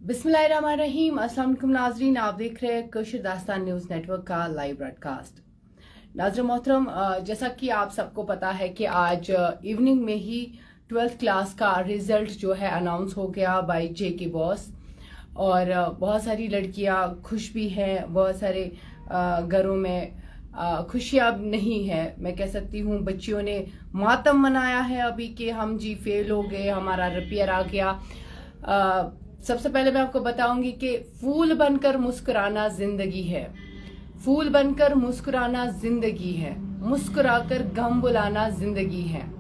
बिस्मिल्लाहिर्रहमानिर्रहीम। अस्सलाम वालेकुम नाजरीन, आप देख रहे हैं कशिर दास्तान न्यूज़ नेटवर्क का लाइव ब्रॉडकास्ट। नाज़रीन मोहतरम, जैसा कि आप सबको पता है कि आज इवनिंग में ही 12th क्लास का रिजल्ट जो है अनाउंस हो गया बाय जेके बॉस। और बहुत सारी लड़कियां खुश भी हैं, बहुत सारे घरों में खुशियां नहीं है। मैं कह सकती हूँ बच्चियों ने मातम मनाया है अभी कि हम जी फेल हो गए, हमारा रिपेयर आ गया। सबसे पहले मैं आपको बताऊंगी कि फूल बनकर मुस्कुराना जिंदगी है, फूल बनकर मुस्कुराना जिंदगी है, मुस्कुराकर गम बुलाना जिंदगी है।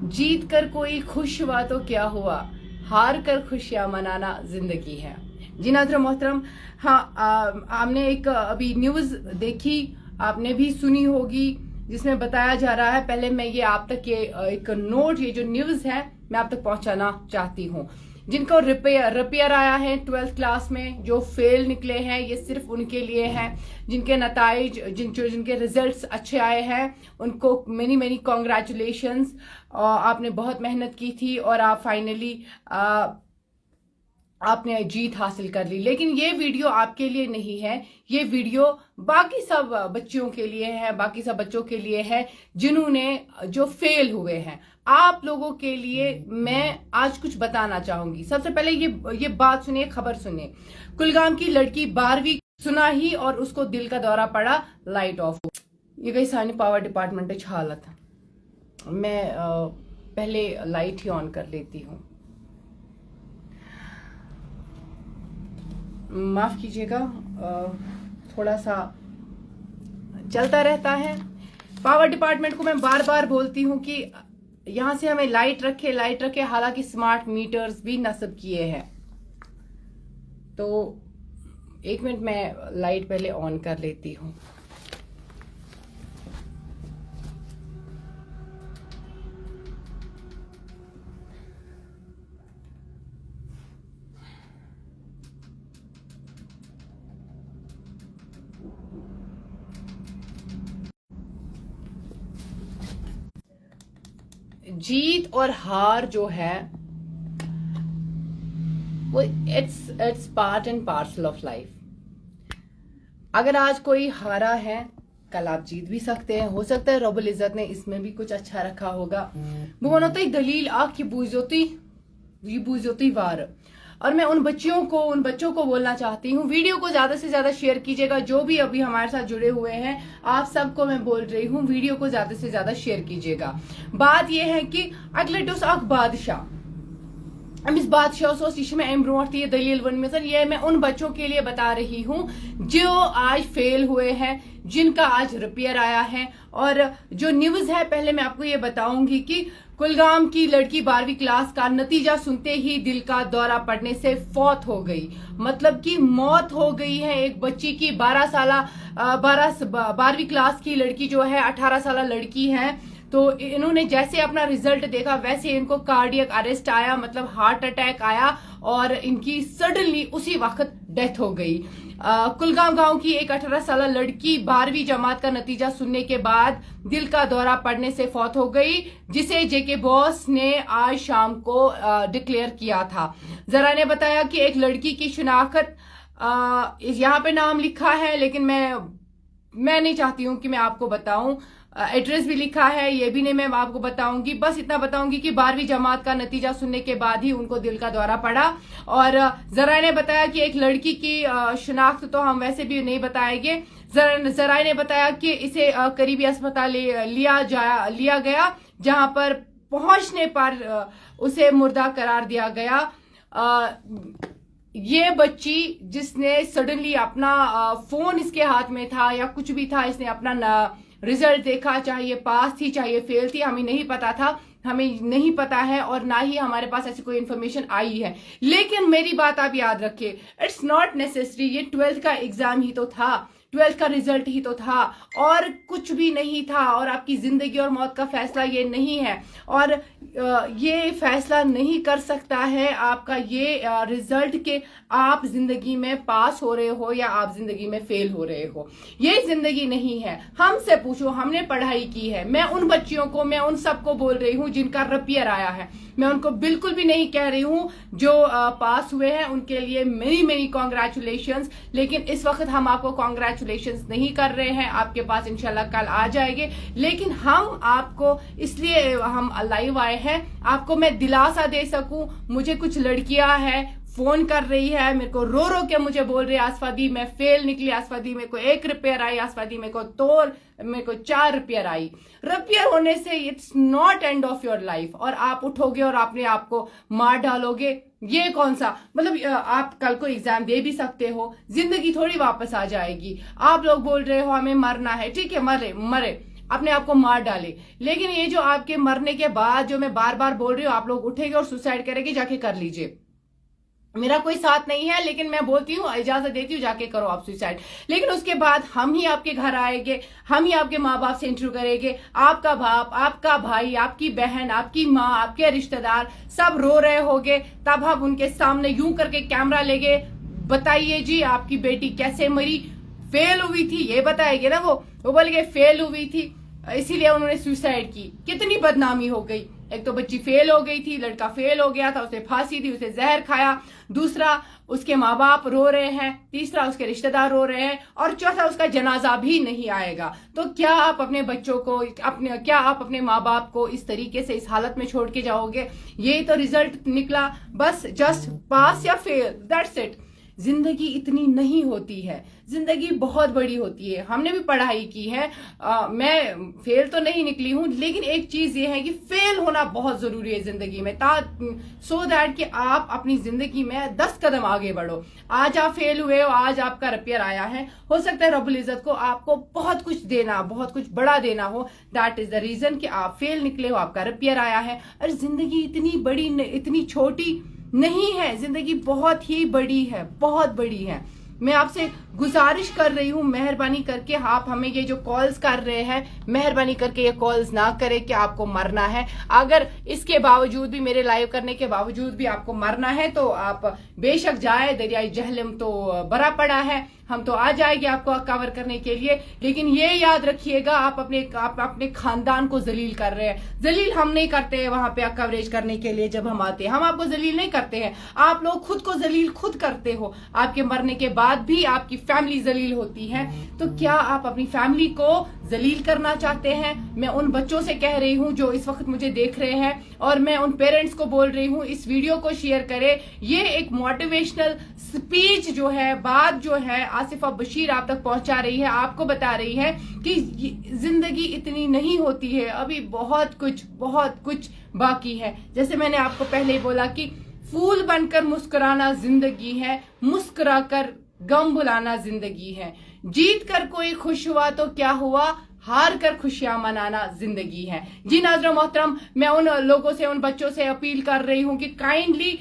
जीत कर कोई खुश हुआ तो क्या हुआ, हार कर खुशियां मनाना जिंदगी है। जी नाज़रीन मोहतरम, हाँ, हमने एक अभी न्यूज़ देखी, आपने भी सुनी होगी, जिसमें बताया जा रहा है। पहले मैं ये आप तक ये एक नोट, ये जो न्यूज़ है मैं आप तक पहुंचाना चाहती हूँ। जिनको रिपेयर आया है 12th क्लास में, जो फेल निकले हैं, ये सिर्फ उनके लिए है। जिनके नताइज जिनके रिजल्ट्स अच्छे आए हैं, उनको मेनी कॉन्ग्रेचुलेशंस। आपने बहुत मेहनत की थी और आप फाइनली आपने जीत हासिल कर ली। लेकिन ये वीडियो आपके लिए नहीं है, ये वीडियो बाकी सब बच्चियों के लिए है, बाकी सब बच्चों के लिए है जिन्होंने जो फेल हुए हैं। आप लोगों के लिए मैं आज कुछ बताना चाहूंगी। सबसे पहले ये बात सुनिए, खबर सुनिए। कुलगाम की लड़की 12वीं सुना ही और उसको दिल का दौरा पड़ा, लाइट ऑफ। ये गई सानी पावर डिपार्टमेंट हालत। मैं पहले लाइट ही ऑन कर लेती हूँ, माफ कीजिएगा, थोड़ा सा चलता रहता है। पावर डिपार्टमेंट को मैं बार बार बोलती हूँ कि यहां से हमें लाइट रखे, हालांकि स्मार्ट मीटर्स भी नस्ब किए हैं। तो एक मिनट, मैं लाइट पहले ऑन कर लेती हूँ। जीत और हार जो है वो it's part and parcel of life. अगर आज कोई हारा है, कल आप जीत भी सकते हैं। हो सकता है रब्बुल इज्जत ने इसमें भी कुछ अच्छा रखा होगा। वो होता दलील आँख की बूझोती वार। और मैं उन बच्चों को बोलना चाहती हूँ, वीडियो को ज्यादा से ज्यादा शेयर कीजिएगा। जो भी अभी हमारे साथ जुड़े हुए हैं, आप सबको मैं बोल रही हूँ, वीडियो को ज्यादा से ज्यादा शेयर कीजिएगा। बात यह है कि अगले डोस अख बादशाह अमिस बादशाह में अम ब्रोट ये दलील वन में, ये मैं उन बच्चों के लिए बता रही हूँ जो आज फेल हुए हैं, जिनका आज रिपेयर आया है। और जो न्यूज है, पहले मैं आपको ये बताऊंगी कि कुलगाम की लड़की 12वीं क्लास का नतीजा सुनते ही दिल का दौरा पड़ने से फौत हो गई। मतलब कि मौत हो गई है एक बच्ची की। 12वीं क्लास की लड़की जो है 18 साल लड़की है। तो इन्होंने जैसे अपना रिजल्ट देखा, वैसे इनको कार्डियक अरेस्ट आया, मतलब हार्ट अटैक आया, और इनकी सडनली उसी वक्त डेथ हो गई। कुलगाम गांव की एक 18 साल लड़की 12वीं जमात का नतीजा सुनने के बाद दिल का दौरा पड़ने से फौत हो गई, जिसे जेके बॉस ने आज शाम को डिक्लेयर किया था। जरा ने बताया कि एक लड़की की शिनाख्त, यहाँ पे नाम लिखा है, लेकिन मैं नहीं चाहती हूँ कि मैं आपको बताऊं। एड्रेस भी लिखा है, ये भी नहीं मैं आपको बताऊंगी। बस इतना बताऊंगी कि 12वीं जमात का नतीजा सुनने के बाद ही उनको दिल का दौरा पड़ा। और जरा ने बताया कि एक लड़की की शिनाख्त तो हम वैसे भी नहीं बताएंगे। जरा ने बताया कि इसे करीबी अस्पताल लिया गया, जहां पर पहुंचने पर उसे मुर्दा करार दिया गया। ये बच्ची जिसने सडनली अपना फोन इसके हाथ में था या कुछ भी था, इसने अपना रिजल्ट देखा, चाहे ये पास थी चाहे ये फेल थी, हमें नहीं पता था, हमें नहीं पता है, और ना ही हमारे पास ऐसी कोई इन्फॉर्मेशन आई है। लेकिन मेरी बात आप याद रखिए, इट्स नॉट नेसेसरी, ये 12th का एग्जाम ही तो था। 12th का रिजल्ट ही तो था और कुछ भी नहीं था, और आपकी जिंदगी और मौत का फैसला ये नहीं है, और ये फैसला नहीं कर सकता है आपका ये रिजल्ट के आप जिंदगी में पास हो रहे हो या आप जिंदगी में फेल हो रहे हो। ये जिंदगी नहीं है। हमसे पूछो, हमने पढ़ाई की है। मैं उन बच्चियों को, मैं उन सबको बोल रही हूँ जिनका रपियर आया है, मैं उनको बिल्कुल भी नहीं कह रही हूँ जो पास हुए हैं उनके लिए मेरी मेरी कॉन्ग्रेचुलेशंस, लेकिन इस वक्त हम आपको कॉन्ग्रेचुलेशंस नहीं कर रहे हैं, आपके पास इंशाल्लाह कल आ जाएंगे। लेकिन हम आपको इसलिए हम लाइव आए हैं, आपको मैं दिलासा दे सकूं। मुझे कुछ लड़कियां हैं फोन कर रही है, मेरे को रो रो के मुझे बोल रही है आसफा दी मैं फेल निकली, आसफा दी मेरे को 1 रिपेयर आई, आसफा दी मेरे को 4 रिपेयर आई। रिपेयर होने से it's not end of your life, और आप उठोगे और अपने आप को मार डालोगे, ये कौन सा मतलब। आप कल को एग्जाम दे भी सकते हो, जिंदगी थोड़ी वापस आ जाएगी। आप लोग बोल रहे हो हमें मरना है, ठीक है, मरे अपने आप को मार डाले, लेकिन ये जो आपके मरने के बाद जो मैं बार बार बोल रही हूँ, आप लोग उठेंगे और सुसाइड करेंगे, जाके कर लीजिए। मेरा कोई साथ नहीं है, लेकिन मैं बोलती हूँ, इजाजत देती हूँ, जाके करो आप सुसाइड। लेकिन उसके बाद हम ही आपके घर आएंगे, हम ही आपके माँ बाप से इंटरव्यू करेंगे, आपका बाप, आपका भाई, आपकी बहन, आपकी माँ, आपके रिश्तेदार सब रो रहे होंगे, तब हम उनके सामने यूं करके कैमरा लेके बताइए जी आपकी बेटी कैसे मरी, फेल हुई थी, ये बताएंगे ना। वो बोलेंगे फेल हुई थी इसीलिए उन्होंने सुसाइड की। कितनी बदनामी हो गई। एक तो बच्ची फेल हो गई थी, लड़का फेल हो गया था, उसे फांसी दी, उसे जहर खाया, दूसरा उसके माँ बाप रो रहे हैं, तीसरा उसके रिश्तेदार रो रहे हैं, और चौथा उसका जनाजा भी नहीं आएगा। तो क्या आप अपने बच्चों को क्या आप अपने माँ बाप को इस तरीके से इस हालत में छोड़ के जाओगे? ये तो रिजल्ट निकला, बस जस्ट पास या फेल, दैट्स इट। जिंदगी इतनी नहीं होती है, जिंदगी बहुत बड़ी होती है। हमने भी पढ़ाई की है, मैं फेल तो नहीं निकली हूं, लेकिन एक चीज ये है कि फेल होना बहुत जरूरी है जिंदगी में, सो दैट कि आप अपनी जिंदगी में 10 कदम आगे बढ़ो। आज आप फेल हुए हो, आज आपका रिपेयर आया है, हो सकता है रब्बुल इज्जत को आपको बहुत कुछ देना, बहुत कुछ बड़ा देना हो, दैट इज द रीजन कि आप फेल निकले हो, आपका रिपेयर आया है। और जिंदगी इतनी बड़ी, इतनी छोटी नहीं है, जिंदगी बहुत ही बड़ी है, बहुत बड़ी है। मैं आपसे गुजारिश कर रही हूँ, मेहरबानी करके आप हमें ये जो कॉल्स कर रहे हैं, मेहरबानी करके ये कॉल्स ना करें कि आपको मरना है। अगर इसके बावजूद भी, मेरे लाइव करने के बावजूद भी आपको मरना है तो आप बेशक जाए, दरियाई जहलम तो भरा पड़ा है, हम तो आ जाएंगे आपको कवर करने के लिए। लेकिन ये याद रखिएगा, आप अपने खानदान को जलील कर रहे हैं। जलील हम नहीं करते हैं वहां पे कवरेज करने के लिए, जब हम आते हैं हम आपको जलील नहीं करते हैं, आप लोग खुद को जलील खुद करते हो। आपके मरने के बाद भी आपकी फैमिली जलील होती है, तो क्या आप अपनी फैमिली को जलील करना चाहते हैं? मैं उन बच्चों से कह रही हूं जो इस वक्त मुझे देख रहे हैं, और मैं उन पेरेंट्स को बोल रही हूं इस वीडियो को शेयर करें। ये एक मोटिवेशनल स्पीच जो है, बात जो है आसिफा बशीर आप तक पहुंचा रही है, आपको बता रही है कि जिंदगी इतनी नहीं होती है, अभी बहुत कुछ बाकी है। जैसे मैंने आपको पहले ही बोला कि फूल बनकर मुस्कुराना जिंदगी है, मुस्कुराकर गम बुलाना जिंदगी है। जीत कर कोई खुश हुआ तो क्या हुआ, हार कर खुशियां मनाना जिंदगी है। जी नाज़रीन मोहतरम, मैं उन लोगों से, उन बच्चों से अपील कर रही हूं कि काइंडली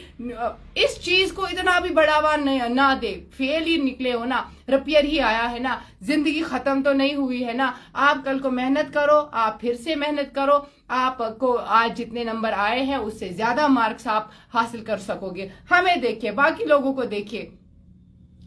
इस चीज को इतना भी बढ़ावा ना दे। फेल ही निकले हो ना, रिपेयर ही आया है ना, जिंदगी खत्म तो नहीं हुई है ना। आप कल को मेहनत करो, आप फिर से मेहनत करो, आपको आज जितने नंबर आए हैं उससे ज्यादा मार्क्स आप हासिल कर सकोगे। हमें देखिए, बाकी लोगों को देखिए,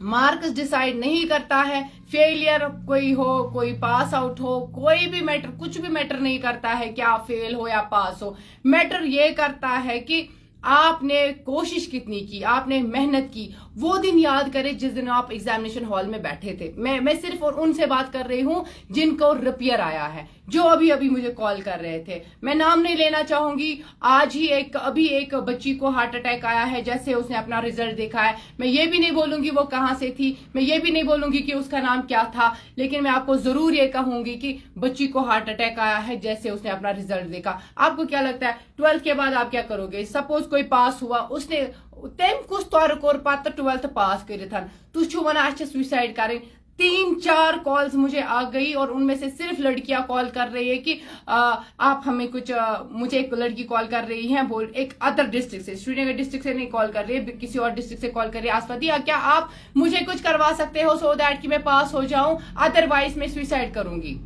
मार्क्स डिसाइड नहीं करता है। फेलियर कोई हो, कोई पास आउट हो, कोई भी मैटर, कुछ भी मैटर नहीं करता है कि आप फेल हो या पास हो। मैटर ये करता है कि आपने कोशिश कितनी की, आपने मेहनत की। वो दिन याद करें जिस दिन आप एग्जामिनेशन हॉल में बैठे थे। मैं सिर्फ और उनसे बात कर रही हूं जिनको रिपेयर आया है, जो अभी अभी मुझे कॉल कर रहे थे। मैं नाम नहीं लेना चाहूंगी। आज ही अभी एक बच्ची को हार्ट अटैक आया है, जैसे उसने अपना रिजल्ट देखा है। मैं ये भी नहीं बोलूंगी वो कहां से थी, मैं ये भी नहीं बोलूंगी कि उसका नाम क्या था, लेकिन मैं आपको जरूर ये कहूंगी कि बच्ची को हार्ट अटैक आया है जैसे उसने अपना रिजल्ट देखा। आपको क्या लगता है 12th के बाद आप क्या करोगे? सपोज कोई पास हुआ, उसने तम कुछ तौर पर 12th पास कर तुम वन सुसाइड करें, 3-4 कॉल्स मुझे आ गई और उनमें से सिर्फ लड़कियां कॉल कर रही है कि आप हमें कुछ मुझे एक लड़की कॉल कर रही है, बोल एक अदर डिस्ट्रिक्ट से, श्रीनगर डिस्ट्रिक्ट से नहीं कॉल कर रही है, किसी और डिस्ट्रिक्ट से कॉल कर रही है, आसफादिया क्या आप मुझे कुछ करवा सकते हो सो दैट कि मैं पास हो जाऊं, अदरवाइज मैं सुसाइड करूंगी।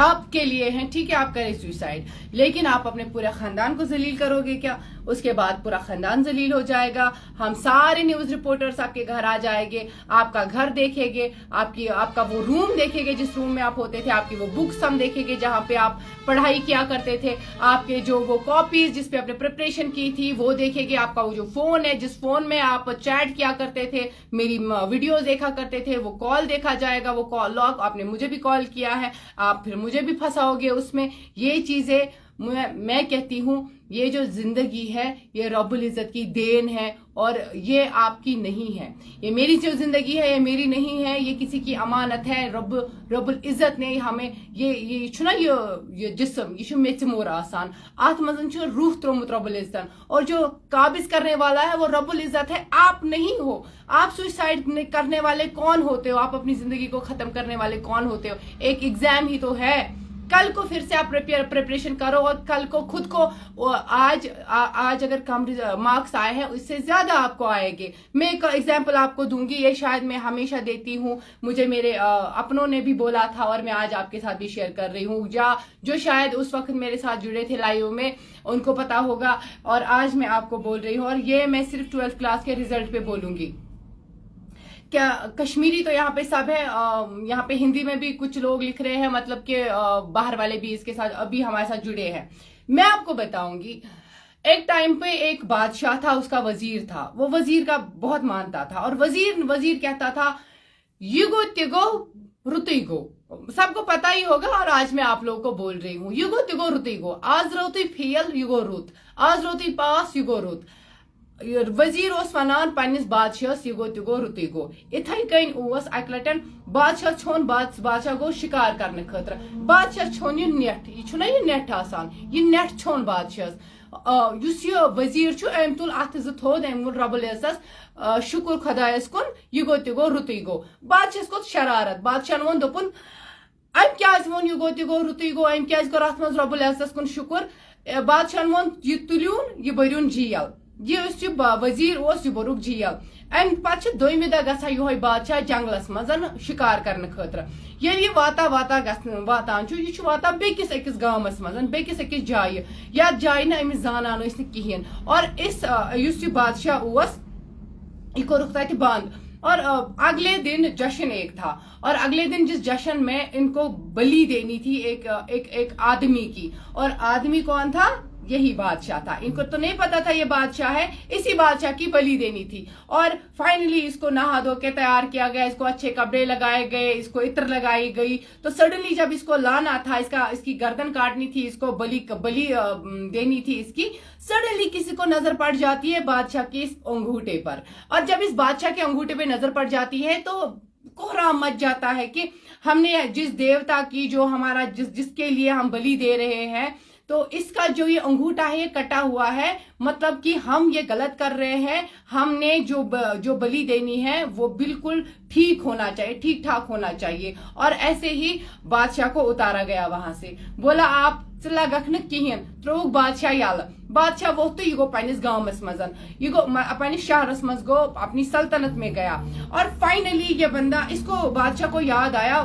आपके लिए हैं, ठीक है आप करें सुसाइड, लेकिन आप अपने पूरे खानदान को जलील करोगे क्या? उसके बाद पूरा खानदान जलील हो जाएगा, हम सारे न्यूज रिपोर्टर्स आपके घर आ जाएंगे, आपका घर देखेंगे, आपका वो रूम देखेंगे जिस रूम में आप होते थे, आपकी वो बुक्स हम देखेंगे जहां पे आप पढ़ाई किया करते थे, आपके जो वो कॉपीज जिस पे आपने प्रिपरेशन की थी वो देखेंगे, आपका वो जो फोन है जिस फोन में आप चैट किया करते थे, मेरी वीडियोस देखा करते थे, वो कॉल देखा जाएगा, वो कॉल लॉग आपने मुझे भी कॉल किया है, आप फिर मुझे भी फंसाओगे उसमें। ये चीजें मैं कहती हूँ ये जो जिंदगी है ये रब्बुल इज्जत की देन है और ये आपकी नहीं है। ये मेरी जो जिंदगी है ये मेरी नहीं है, ये किसी की अमानत है। रब्बुल इज्जत ने हमें ये छुना ये जिस्म ये मेच मोर आसान आत मजन छु रूह त्रोमुत रब्बुल इज्जत, और जो काबिज करने वाला है वो रब्बुल इज्जत है, आप नहीं हो। आप सुसाइड करने वाले कौन होते हो? आप अपनी जिंदगी को खत्म करने वाले कौन होते हो? एक एग्जाम ही तो है, कल को फिर से आप प्रिपरेशन करो और कल को खुद को आज अगर कम मार्क्स आए हैं उससे ज्यादा आपको आएंगे। मैं एक एग्जांपल आपको दूंगी, ये शायद मैं हमेशा देती हूँ, मुझे मेरे अपनों ने भी बोला था और मैं आज आपके साथ भी शेयर कर रही हूँ, जो शायद उस वक्त मेरे साथ जुड़े थे लाइव में उनको पता होगा, और आज मैं आपको बोल रही हूँ। और ये मैं सिर्फ 12th क्लास के रिजल्ट पे बोलूंगी। क्या कश्मीरी तो यहाँ पे सब है, यहाँ पे हिंदी में भी कुछ लोग लिख रहे हैं, मतलब कि बाहर वाले भी इसके साथ अभी हमारे साथ जुड़े हैं। मैं आपको बताऊंगी, एक टाइम पे एक बादशाह था, उसका वजीर था, वो वजीर का बहुत मानता था और वजीर कहता था युगो तिगो रुतिगो, सबको पता ही होगा और आज मैं आप लोगों को बोल रही हूँ, युगो तिगो रुतिगो, आज रोती फेल युगो रुत, आज रोती पास युगो रुत। वजीर वनान पन्निस बादशाहस यह गो तह गो रुत गो। इथे कन अक लटन बादशाह छोन बादशाह गो शिकार करने खतर, बादशाह छोन यह नेट, यह नेट आसान, यह नेट छोन बादशाह यह वजीर अम तुल अथ थोद अम वो रब्बुल इज्जत शुक्र खुदायस कुन यह गो तह गो रुत गो। बादशाह को शरारत, बादशाह वोन दोपुन अम क्या वोन यह गो तह गो रुत गो, अम क्या कर अत मज रब्बुल इज्जत कुन शुक्र। बादशाह वोन यह तुलून यह बरुन जेल, यह वजीर यह बोरुक जेल। अम पे दोमि दह ग यो बादशाह जंगलस मज शिकार करने खतर, ये वाता वातान यह वाता बेकिस अकिस गामस मज बेकिस अकिस जाय, या जाय न अमिस जानान कहें, और इस बादशाह यह कोरुक तत बंद। और अगले दिन जश्न एक था, और अगले दिन जिस जश्न में इनको बलि देनी थी एक आदमी की, और आदमी कौन था? यही बादशाह था। इनको तो नहीं पता था ये बादशाह है, इसी बादशाह की बलि देनी थी। और फाइनली इसको नहा धो के तैयार किया गया, इसको अच्छे कपड़े लगाए गए, इसको इत्र लगाई गई। तो सडनली जब इसको लाना था, इसकी गर्दन काटनी थी, इसको बलि देनी थी इसकी, सडनली किसी को नजर पड़ जाती है बादशाह के इस अंगूठे पर। और जब इस बादशाह के अंगूठे पे नजर पड़ जाती है तो कोहराम मच जाता है कि हमने जिस देवता की, जो हमारा जिसके लिए हम बलि दे रहे हैं, तो इसका जो ये अंगूठा है ये कटा हुआ है, मतलब कि हम ये गलत कर रहे हैं। हमने जो बलि देनी है वो बिल्कुल ठीक होना चाहिए, ठीक ठाक होना चाहिए। और ऐसे ही बादशाह को उतारा गया वहां से, बोला आप चिल्ला गख न कहें, त्रोग बादशाह यल। बादशाह वो तो यह गो पनिस गांवस मजन, यह गो पनिस शहरस मज गो, अपनी सल्तनत में गया। और फाइनली ये बंदा, इसको बादशाह को याद आया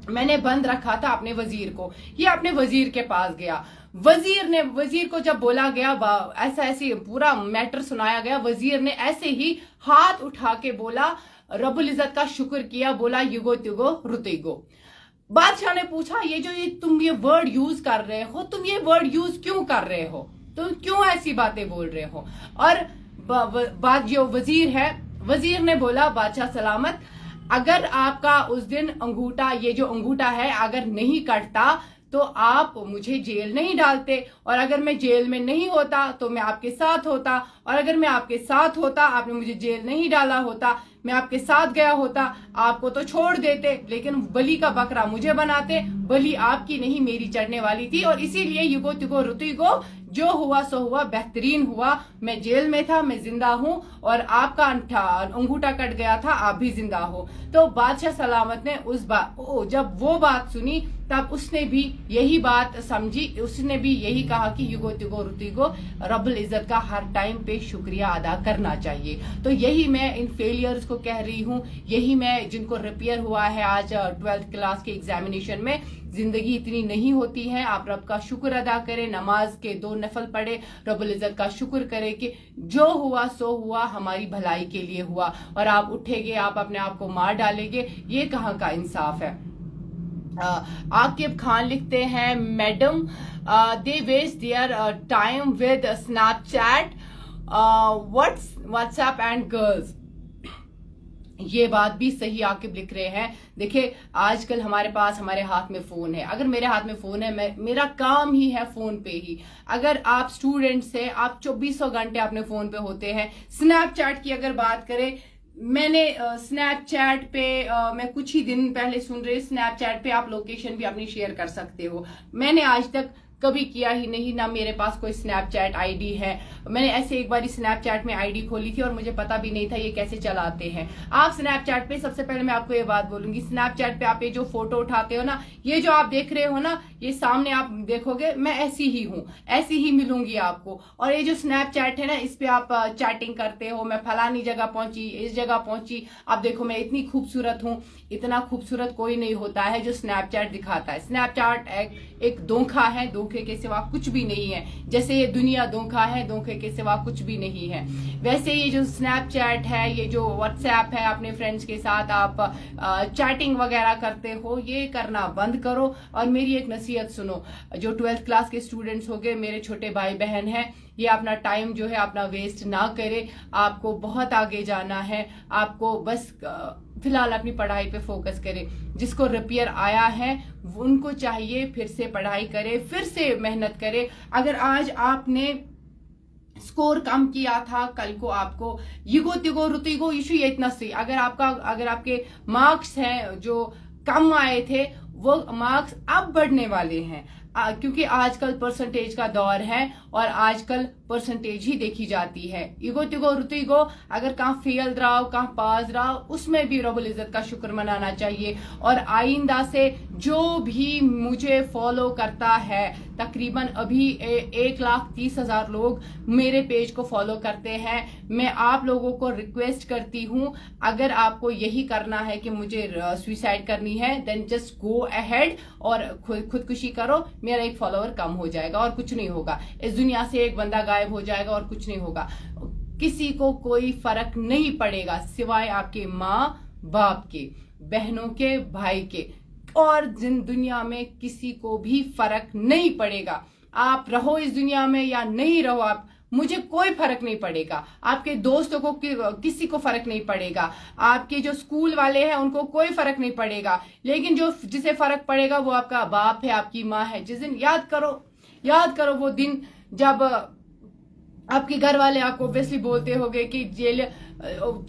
मैंने बंद रखा था अपने वजीर को, ये अपने वजीर के पास गया। वजीर को जब बोला गया, ऐसे पूरा मैटर सुनाया गया, वजीर ने ऐसे ही हाथ उठा के बोला, रब्बुल इज्जत का शुक्र किया, बोला युगो तिगो रुतिगो। बादशाह ने पूछा तुम ये वर्ड यूज कर रहे हो, तुम ये वर्ड यूज क्यों कर रहे हो, तुम क्यों ऐसी बातें बोल रहे हो? और जो वजीर है, वजीर ने बोला बादशाह सलामत, अगर आपका उस दिन अंगूठा, ये जो अंगूठा है अगर नहीं कटता तो आप मुझे जेल नहीं डालते, और अगर मैं जेल में नहीं होता तो मैं आपके साथ होता, और अगर मैं आपके साथ होता, आपने मुझे जेल नहीं डाला होता, मैं आपके साथ गया होता, आपको तो छोड़ देते, लेकिन बलि का बकरा मुझे बनाते, बलि आपकी नहीं मेरी चढ़ने वाली थी। और इसीलिए युगो तिगो रुतिगो, जो हुआ सो हुआ, बेहतरीन हुआ। मैं जेल में था, मैं जिंदा हूँ, और आपका अंगूठा कट गया था, आप भी जिंदा हो। तो बादशाह सलामत ने जब वो बात सुनी तब उसने भी यही बात समझी, उसने भी यही कहा कि युगो तिगो रुतिगो, रब्बुल इज्जत का हर टाइम पे शुक्रिया अदा करना चाहिए। तो यही मैं इन फेलियर्स को कह रही हूँ, यही मैं जिनको रिपेयर हुआ है आज 12th क्लास के एग्जामिनेशन में, जिंदगी इतनी नहीं होती है। आप रब का शुक्र अदा करें, नमाज के 2 नफल पढ़े, रब्बुल इज्जत का शुक्र करें कि जो हुआ सो हुआ, हमारी भलाई के लिए हुआ, और आप उठेंगे, आप अपने आप को मार डालेंगे, ये कहाँ का इंसाफ है। आकिब खान लिखते हैं, madam they waste their time with Snapchat, WhatsApp and girls. ये बात भी सही आकिब लिख रहे हैं। देखिए, आजकल हमारे पास, हमारे हाथ में फोन है। अगर मेरे हाथ में फोन है, मेरा काम ही है फोन पे ही। अगर आप स्टूडेंट से, आप 2400 घंटे अपने फोन पे होते हैं। स्नैपचैट की अगर बात करें, मैंने स्नैपचैट पे मैं कुछ ही दिन पहले सुन रही, स्नैपचैट पे आप लोकेशन भी अपनी शेयर कर सकते हो। मैंने आज तक कभी किया ही नहीं, ना मेरे पास कोई स्नैपचैट आईडी है। मैंने ऐसे एक बार स्नैपचैट में आईडी खोली थी और मुझे पता भी नहीं था ये कैसे चलाते हैं। आप स्नैपचैट पे, सबसे पहले मैं आपको ये बात बोलूंगी, स्नैपचैट पे आप ये जो फोटो उठाते हो ना, ये जो आप देख रहे हो ना, ये सामने आप देखोगे मैं ऐसी ही हूँ, ऐसी ही मिलूंगी आपको। और ये जो स्नैपचैट है ना, इस पे आप चैटिंग करते हो, मैं फलानी जगह पहुंची, इस जगह पहुंची, आप देखो मैं इतनी खूबसूरत हूँ। इतना खूबसूरत कोई नहीं होता है जो स्नैपचैट दिखाता है। स्नैपचैट एक धोखा है, धोखे के सिवा कुछ भी नहीं है। जैसे ये दुनिया धोखा है, धोखे के सिवा कुछ भी नहीं है। वैसे ये जो स्नैपचैट है, ये जो व्हाट्सएप है, अपने फ्रेंड्स के साथ आप चैटिंग वगैरह करते हो, ये करना बंद करो। और मेरी एक नसीहत सुनो, जो 12th क्लास के स्टूडेंट्स हो गए, मेरे छोटे भाई बहन हैं, ये अपना टाइम जो है अपना वेस्ट ना करे। आपको बहुत आगे जाना है, आपको बस फिलहाल अपनी पढ़ाई पे फोकस करें। जिसको रिपेयर आया है उनको चाहिए फिर से पढ़ाई करे, फिर से मेहनत करे। अगर आज आपने स्कोर कम किया था, कल को आपको युगो तिगो रुतिगो इशू ये इतना सी, अगर आपके मार्क्स हैं जो कम आए थे, वो मार्क्स अब बढ़ने वाले हैं। क्योंकि आजकल परसेंटेज का दौर है और आजकल परसेंटेज ही देखी जाती है। इगो तिगो रुतिगो, अगर कहाँ फेल रहा हो, कहाँ पास रहा हो, उसमें भी रब्बुल इज्जत का शुक्र मनाना चाहिए। और आइंदा से जो भी मुझे फॉलो करता है, तकरीबन अभी 1,30,000 लोग मेरे पेज को फॉलो करते हैं। मैं आप लोगों को रिक्वेस्ट करती हूँ, अगर आपको यही करना है कि मुझे सुसाइड करनी है, देन जस्ट गो अहेड और खुदकुशी करो। मेरा एक फॉलोअर कम हो जाएगा और कुछ नहीं होगा। इस दुनिया से एक बंदा गायब हो जाएगा और कुछ नहीं होगा। किसी को कोई फर्क नहीं पड़ेगा सिवाय आपके माँ बाप के, बहनों के, भाई के, और दुनिया में किसी को भी फर्क नहीं पड़ेगा। आप रहो इस दुनिया में या नहीं रहो, आप, मुझे कोई फर्क नहीं पड़ेगा। आपके दोस्तों को किसी को फर्क नहीं पड़ेगा, आपके जो स्कूल वाले हैं उनको कोई फर्क नहीं पड़ेगा। लेकिन जिसे फर्क पड़ेगा वो आपका बाप है, आपकी माँ है। जिस दिन याद करो वो दिन जब आपके घर वाले आपको ऑब्वियसली बोलते होंगे कि जेल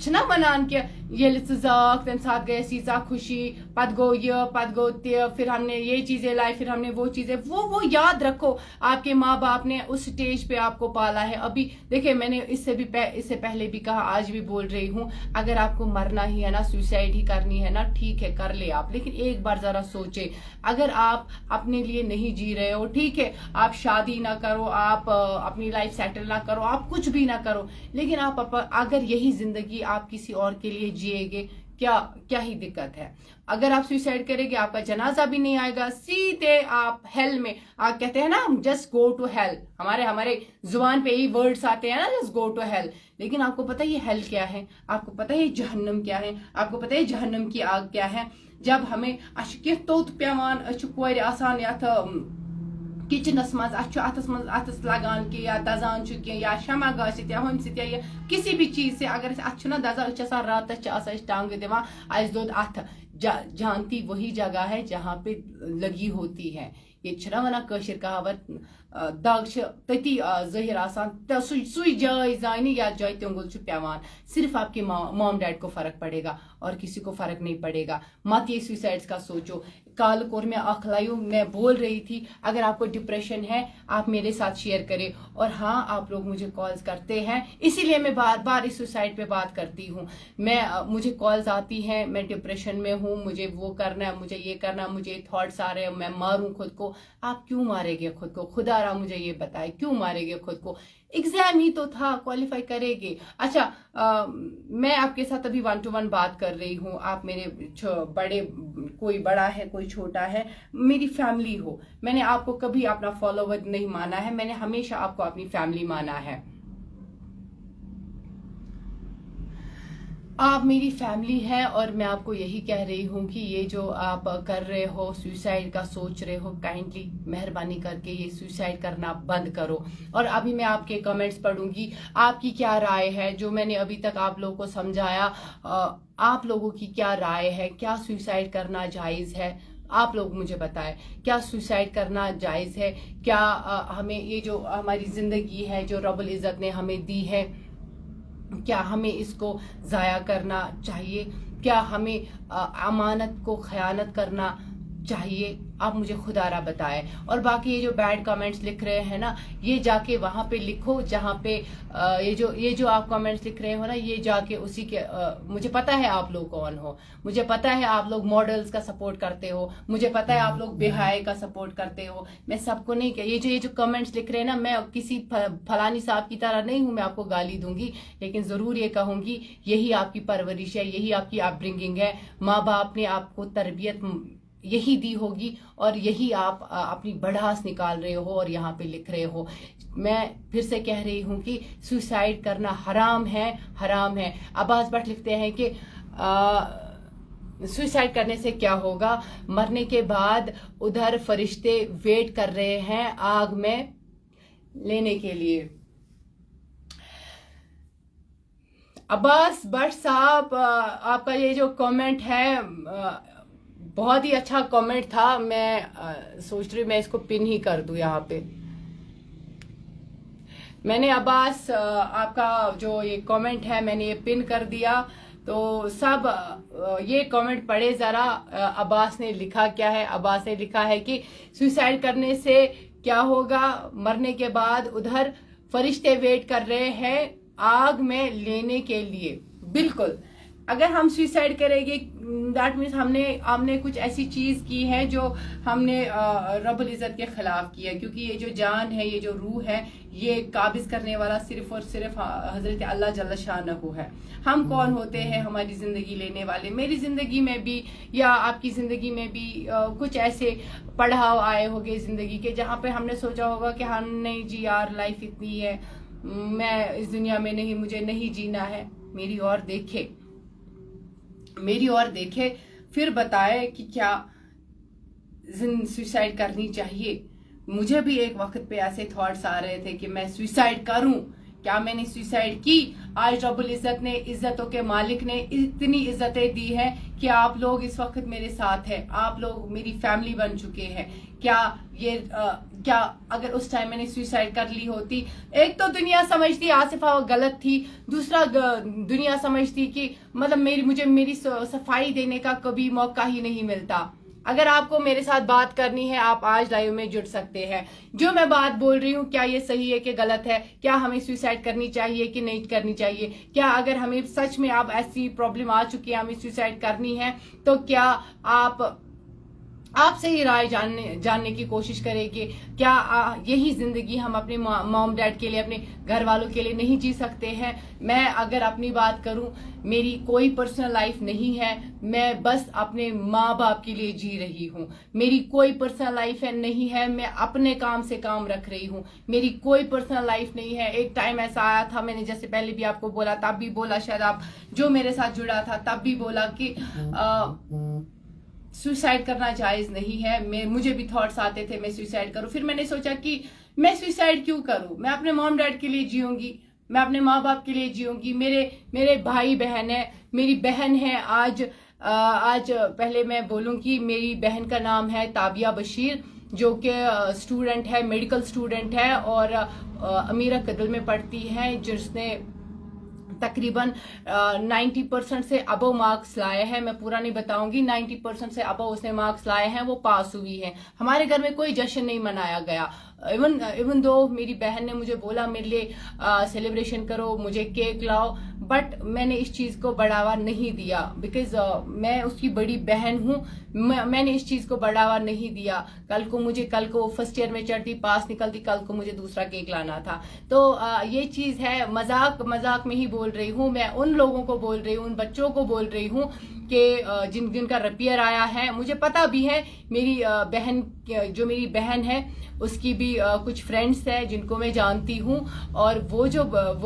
छना वनान कि ये जाक तम साथ गए सीसा खुशी, पत गो ये पत गो ते, फिर हमने ये चीजें लाई, फिर हमने वो चीजें, वो याद रखो। आपके माँ बाप ने उस स्टेज पे आपको पाला है। अभी देखिए, मैंने इससे पहले भी कहा, आज भी बोल रही हूँ, अगर आपको मरना ही है ना, सुसाइड ही करनी है ना, ठीक है कर ले आप, लेकिन एक बार जरा सोचे। अगर आप अपने लिए नहीं जी रहे हो, ठीक है, आप शादी ना करो, आप अपनी लाइफ सेटल ना करो, आप कुछ भी ना करो, लेकिन आप अगर यही जिंदगी आप किसी और के लिए जिएगे, क्या ही दिक्कत है। अगर आप सुसाइड करेंगे, आपका जनाजा भी नहीं आएगा, सीधे आप हेल में, आप कहते हैं ना जस्ट गो टू हेल, हमारे जुबान पे ही वर्ड्स आते हैं ना, जस्ट गो टू हेल। लेकिन आपको पता है ये हेल क्या है? आपको पता है ये जहन्नम क्या है? आपको पता है जहन्नम की आग क्या है? जब हमें तोत पेवान कोर आसान किचनस मज अतस लगान कि या दजान या शमा गसित या हम सित या किसी भी चीज से अगर ना दजा रात टांग दिवा अस दोद अथ जानती वही जगह है जहाँ पे लगी होती है। ये छना वना कशिर कहावत دگ تتی ظاہر آسان سوئی جائے زانہ یا جائے تنگل پیوان صرف آپ کے موم ڈیڈ کو فرق پڑے گا اور کسی کو فرق نہیں پڑے گا. مت یہ سوسائڈس کا سوچو. کال کور میں اخ لائیو میں بول رہی تھی اگر آپ کو ڈپریشن ہے آپ میرے ساتھ شیئر کریں. اور ہاں آپ لوگ مجھے کالز کرتے ہیں اسی لیے میں بار بار اس سوسائڈ پہ بات کرتی ہوں. مجھے کالز آتی ہیں میں ڈپریشن میں ہوں, مجھے وہ کرنا ہے, مجھے یہ کرنا ہے, مجھے تھاٹس آ رہے ہیں میں ماروں خود کو. آپ کیوں مارے گے خود کو؟ خدا را مجھے یہ بتائے کیوں مارے گے خود کو؟ ایگزام ہی تو تھا, کوالیفائی کرے گے. اچھا میں آپ کے ساتھ ابھی 1 to 1 بات کر رہی ہوں. آپ میرے بڑے, کوئی بڑا ہے کوئی چھوٹا ہے, میری فیملی ہو. میں نے آپ کو کبھی اپنا فالوور نہیں مانا ہے, میں نے ہمیشہ آپ کو اپنی فیملی مانا ہے. آپ میری فیملی ہے اور میں آپ کو یہی کہہ رہی ہوں کہ یہ جو آپ کر رہے ہو سوسائڈ کا سوچ رہے ہو, کائنڈلی مہربانی کر کے یہ سوسائڈ کرنا بند کرو. اور ابھی میں آپ کے کمنٹس پڑھوں گی, آپ کی کیا رائے ہے جو میں نے ابھی تک آپ لوگوں کو سمجھایا. آپ لوگوں کی کیا رائے ہے, کیا سوسائڈ کرنا جائز ہے؟ آپ لوگ مجھے بتائیں کیا سوسائڈ کرنا جائز ہے؟ کیا ہمیں یہ جو ہماری زندگی ہے جو رب العزت نے ہمیں دی ہے کیا ہمیں اس کو ضائع کرنا چاہیے؟ کیا ہمیں امانت کو خیانت کرنا چاہیے؟ آپ مجھے خدا را بتائیں. اور باقی یہ جو بیڈ کامنٹس لکھ رہے ہیں نا, یہ جا کے وہاں پہ لکھو جہاں پہ یہ جو آپ کامنٹس لکھ رہے ہو نا, یہ جا کے اسی کے مجھے پتا ہے آپ لوگ کون ہو, مجھے پتا ہے آپ لوگ ماڈلز کا سپورٹ کرتے ہو, مجھے پتا ہے آپ لوگ بہائے کا سپورٹ کرتے ہو. میں سب کو نہیں کہ یہ جو کامنٹس لکھ رہے ہیں نا, میں کسی فلانی صاحب کی طرح نہیں ہوں میں آپ کو گالی دوں گی, لیکن ضرور یہ کہوں گی یہی آپ کی پرورش ہے, یہی آپ کی اپ برنگنگ ہے. ماں باپ نے آپ کو تربیت یہی دی ہوگی اور یہی آپ اپنی بڑھاس نکال رہے ہو اور یہاں پہ لکھ رہے ہو. میں پھر سے کہہ رہی ہوں کہ سوسائڈ کرنا حرام ہے, حرام ہے. عباس بٹ لکھتے ہیں کہ سوسائڈ کرنے سے کیا ہوگا, مرنے کے بعد ادھر فرشتے ویٹ کر رہے ہیں آگ میں لینے کے لیے. عباس بٹ صاحب آپ کا یہ جو کامنٹ ہے بہت ہی اچھا کامنٹ تھا. میں سوچ رہی میں اس کو پن ہی کر دوں یہاں پہ. میں نے عباس آپ کا جو یہ کامنٹ ہے میں نے یہ پن کر دیا. تو سب یہ کامنٹ پڑھے ذرا. عباس نے لکھا کیا ہے؟ عباس نے لکھا ہے کہ سوسائڈ کرنے سے کیا ہوگا, مرنے کے بعد ادھر فرشتے ویٹ کر رہے ہیں آگ میں لینے کے لیے. بالکل, اگر ہم سوسائڈ کریں گے دیٹ مینس ہم نے کچھ ایسی چیز کی ہے جو ہم نے رب العزت کے خلاف کی ہے, کیونکہ یہ جو جان ہے, یہ جو روح ہے, یہ قابض کرنے والا صرف اور صرف حضرت اللہ جل شانہ ہے. ہم کون ہوتے ہیں ہماری زندگی لینے والے؟ میری زندگی میں بھی یا آپ کی زندگی میں بھی کچھ ایسے پڑھاؤ آئے ہوگے زندگی کے جہاں پہ ہم نے سوچا ہوگا کہ ہم نہیں جی یار لائف اتنی ہے, میں اس دنیا میں نہیں, مجھے نہیں جینا ہے. میری اور دیکھے پھر بتائے کہ کیا سوسائڈ کرنی چاہیے. مجھے بھی ایک وقت پہ ایسے تھاٹس آ رہے تھے کہ میں سوسائڈ کروں. کیا میں نے سوسائڈ کی؟ آج رب العزت نے, عزتوں کے مالک نے اتنی عزتیں دی ہیں کہ آپ لوگ اس وقت میرے ساتھ ہیں, آپ لوگ میری فیملی بن چکے ہیں. کیا اگر اس ٹائم میں نے سوسائڈ کر لی ہوتی, ایک تو دنیا سمجھتی آصفہ غلط تھی, دوسرا دنیا سمجھتی کہ مطلب مجھے میری صفائی دینے کا کبھی موقع ہی نہیں ملتا. اگر آپ کو میرے ساتھ بات کرنی ہے آپ آج لائیو میں جڑ سکتے ہیں. جو میں بات بول رہی ہوں کیا یہ صحیح ہے کہ غلط ہے؟ کیا ہمیں سوسائڈ کرنی چاہیے کہ نہیں کرنی چاہیے؟ کیا اگر ہمیں سچ میں اب ایسی پرابلم آ چکی ہے ہمیں سوسائڈ کرنی ہے تو کیا آپ سے ہی رائے جاننے کی کوشش کرے گی؟ کیا یہی زندگی ہم اپنے موم ڈیڈ کے لیے, اپنے گھر والوں کے لیے نہیں جی سکتے ہیں؟ میں اگر اپنی بات کروں, میری کوئی پرسنل لائف نہیں ہے, میں بس اپنے ماں باپ کے لیے جی رہی ہوں. میری کوئی پرسنل لائف نہیں ہے, میں اپنے کام سے کام رکھ رہی ہوں. میری کوئی پرسنل لائف نہیں ہے. ایک ٹائم ایسا آیا تھا, میں نے جیسے پہلے بھی آپ کو بولا, تب بھی بولا, شاید آپ جو میرے ساتھ جڑا تھا تب بھی بولا کہ سوسائڈ کرنا جائز نہیں ہے. مجھے بھی تھاٹس آتے تھے میں سوسائڈ کروں. پھر میں نے سوچا کہ میں سوسائڈ کیوں کروں؟ میں اپنے موم ڈیڈ کے لیے جیوں گی, میں اپنے ماں باپ کے لیے جیوں گی. میرے بھائی بہن ہے, میری بہن ہے. آج پہلے میں بولوں کہ میری بہن کا نام ہے تابیہ بشیر. جو کہ اسٹوڈنٹ ہے, میڈیکل اسٹوڈنٹ ہے اور امیرہ کدل میں پڑھتی ہے, جس نے تقریباً 90% سے ابو مارکس لائے ہیں. میں پورا نہیں بتاؤں گی, 90% سے ابو اس نے مارکس لائے ہیں, وہ پاس ہوئی ہے. ہمارے گھر میں کوئی جشن نہیں منایا گیا. ایون دو میری بہن نے مجھے بولا میرے لیے سیلیبریشن کرو, مجھے کیک لاؤ, بٹ میں نے اس چیز کو بڑھاوا نہیں دیا, بیکاز میں اس کی بڑی بہن ہوں. میں نے اس چیز کو بڑھاوا نہیں دیا. کل کو فرسٹ ایئر میں چڑھتی, پاس نکلتی, کل کو مجھے دوسرا کیک لانا تھا. تو یہ چیز ہے, مذاق میں ہی بول رہی ہوں. میں ان لوگوں کو بول رہی ہوں, ان بچوں کو بول رہی ہوں کہ جن کا رپیئر آیا ہے. مجھے پتا بھی ہے میری بہن ہے اس کی بھی کچھ فرینڈس ہیں جن کو میں جانتی ہوں, اور وہ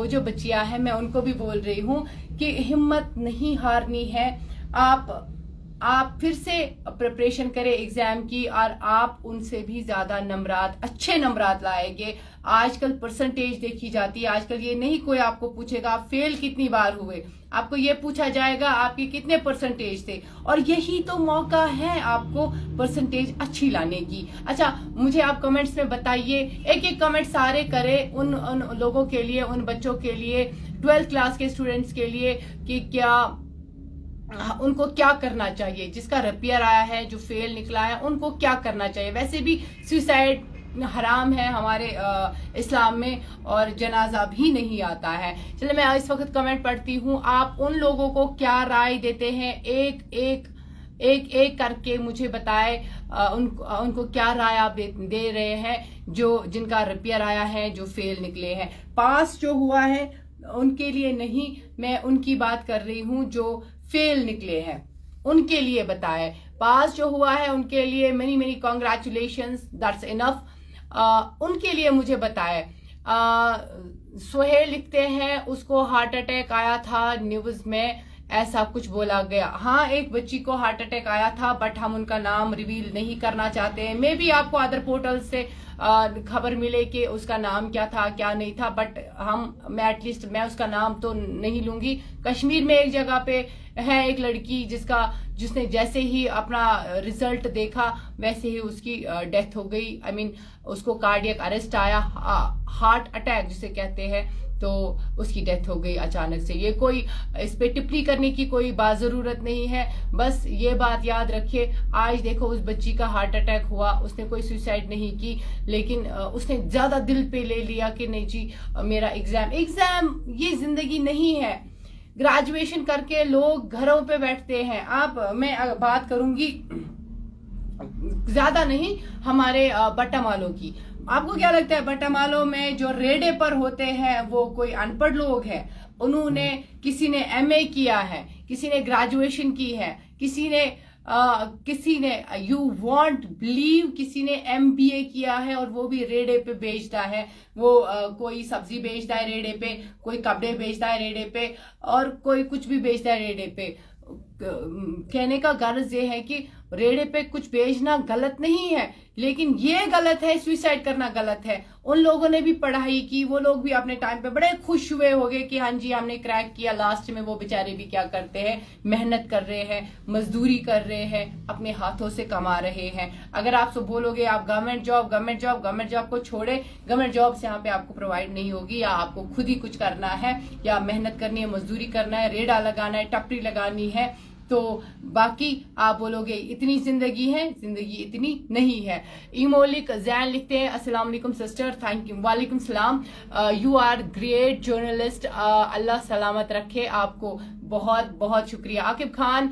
جو بچیاں ہیں میں ان کو بھی بول رہی ہوں کہ ہمت نہیں ہارنی ہے. آپ پھر سے پریپریشن کریں ایگزام کی, اور آپ ان سے بھی زیادہ اچھے نمبرات لائیں گے. آج کل پرسنٹیج دیکھی جاتی ہے. آج کل یہ نہیں کوئی آپ کو پوچھے گا آپ فیل کتنی بار ہوئے, آپ کو یہ پوچھا جائے گا آپ کے کتنے پرسنٹیج تھے, اور یہی تو موقع ہے آپ کو پرسنٹیج اچھی لانے کی. اچھا, مجھے آپ کمنٹس میں بتائیے, ایک کمنٹ سارے کرے ان لوگوں کے لیے, ان بچوں کے لیے, 12th کلاس کے اسٹوڈنٹس کے لیے, کہ کیا ان کو کیا کرنا چاہیے. جس کا رپیئر آیا ہے, جو فیل نکلا ہے, ان کو کیا کرنا چاہیے. ویسے بھی سوسائڈ حرام ہے ہمارے اسلام میں, اور جنازہ بھی نہیں آتا ہے. چلے میں اس وقت کمنٹ پڑھتی ہوں. آپ ان لوگوں کو کیا رائے دیتے ہیں, ایک کر کے مجھے بتائے ان کو کیا رائے آپ دے رہے ہیں جن کا رپیئر آیا ہے, جو فیل نکلے ہیں. پاس جو ہوا ہے ان کے لیے نہیں, میں ان کی بات کر رہی ہوں جو فیل نکلے ہیں, ان کے لیے بتائے. پاس جو ہوا ہے ان کے لیے many congratulations, that's enough. ان کے لیے مجھے بتائے. سہیل لکھتے ہیں اس کو ہارٹ اٹیک آیا تھا, نیوز میں ایسا کچھ بولا گیا. ہاں, ایک بچی کو ہارٹ اٹیک آیا تھا, بٹ ہم ان کا نام ریویل نہیں کرنا چاہتے ہیں. میں بھی آپ کو ادر پورٹل سے خبر ملے کہ اس کا نام کیا تھا کیا نہیں تھا, بٹ میں ایٹ لیسٹ میں اس کا نام تو نہیں لوں گی. کشمیر میں ایک جگہ پہ ہے ایک لڑکی جس نے جیسے ہی اپنا ریزلٹ دیکھا ویسے ہی اس کی ڈیتھ ہو گئی. اس کو کارڈیک اریسٹ آیا, ہارٹ اٹیک جسے کہتے ہیں, تو اس کی ڈیتھ ہو گئی اچانک سے. یہ کوئی اس پہ ٹپڑی کرنے کی کوئی بات ضرورت نہیں ہے, بس یہ بات یاد رکھیے. آج دیکھو اس بچی کا ہارٹ اٹیک ہوا, اس نے کوئی سوسائڈ نہیں کی, لیکن اس نے زیادہ دل پہ لے لیا کہ نہیں جی میرا ایگزام یہ زندگی نہیں ہے. گریجویشن کر کے لوگ گھروں پہ بیٹھتے ہیں. میں بات کروں گی زیادہ نہیں ہمارے بٹا مالوں کی. آپ کو کیا لگتا ہے بٹا مالوں میں جو ریڈے پر ہوتے ہیں وہ کوئی ان پڑھ لوگ ہیں؟ کسی نے MA کیا ہے, کسی نے گریجویشن کی ہے, کسی نے یو وانٹ بلیو کسی نے MBA کیا ہے, اور وہ بھی ریڈے پہ بیچتا ہے. وہ کوئی سبزی بیچتا ہے ریڈے پہ, کوئی کپڑے بیچتا ہے ریڈے پہ, اور کوئی کچھ بھی بیچتا ہے ریڈے پہ. کہنے کا غرض یہ ہے کہ ریڈے پہ کچھ بیچنا غلط نہیں ہے, لیکن یہ غلط ہے, سوئسائڈ کرنا غلط ہے. ان لوگوں نے بھی پڑھائی کی, وہ لوگ بھی اپنے ٹائم پہ بڑے خوش ہوئے ہوگے کہ ہاں جی ہم نے کریک کیا. لاسٹ میں وہ بیچارے بھی کیا کرتے ہیں, محنت کر رہے ہیں, مزدوری کر رہے ہیں, اپنے ہاتھوں سے کما رہے ہیں. اگر آپ سے بولو گے آپ گورنمنٹ جاب کو چھوڑے, گورنمنٹ جاب سے یہاں پہ آپ کو پرووائڈ نہیں ہوگی, یا آپ کو خود ہی کچھ کرنا ہے, یا محنت کرنی ہے, مزدوری کرنا ہے, ریڑا لگانا ہے, ٹپڑی لگانی ہے. تو باقی آپ بولو گے اتنی زندگی ہے, زندگی اتنی نہیں ہے. ایمولک زین لکھتے ہیں السلام علیکم سسٹر, تھینک یو. وعلیکم السلام. یو آر گریٹ جرنلسٹ, اللہ سلامت رکھے آپ کو, بہت بہت شکریہ. Aqib Khan,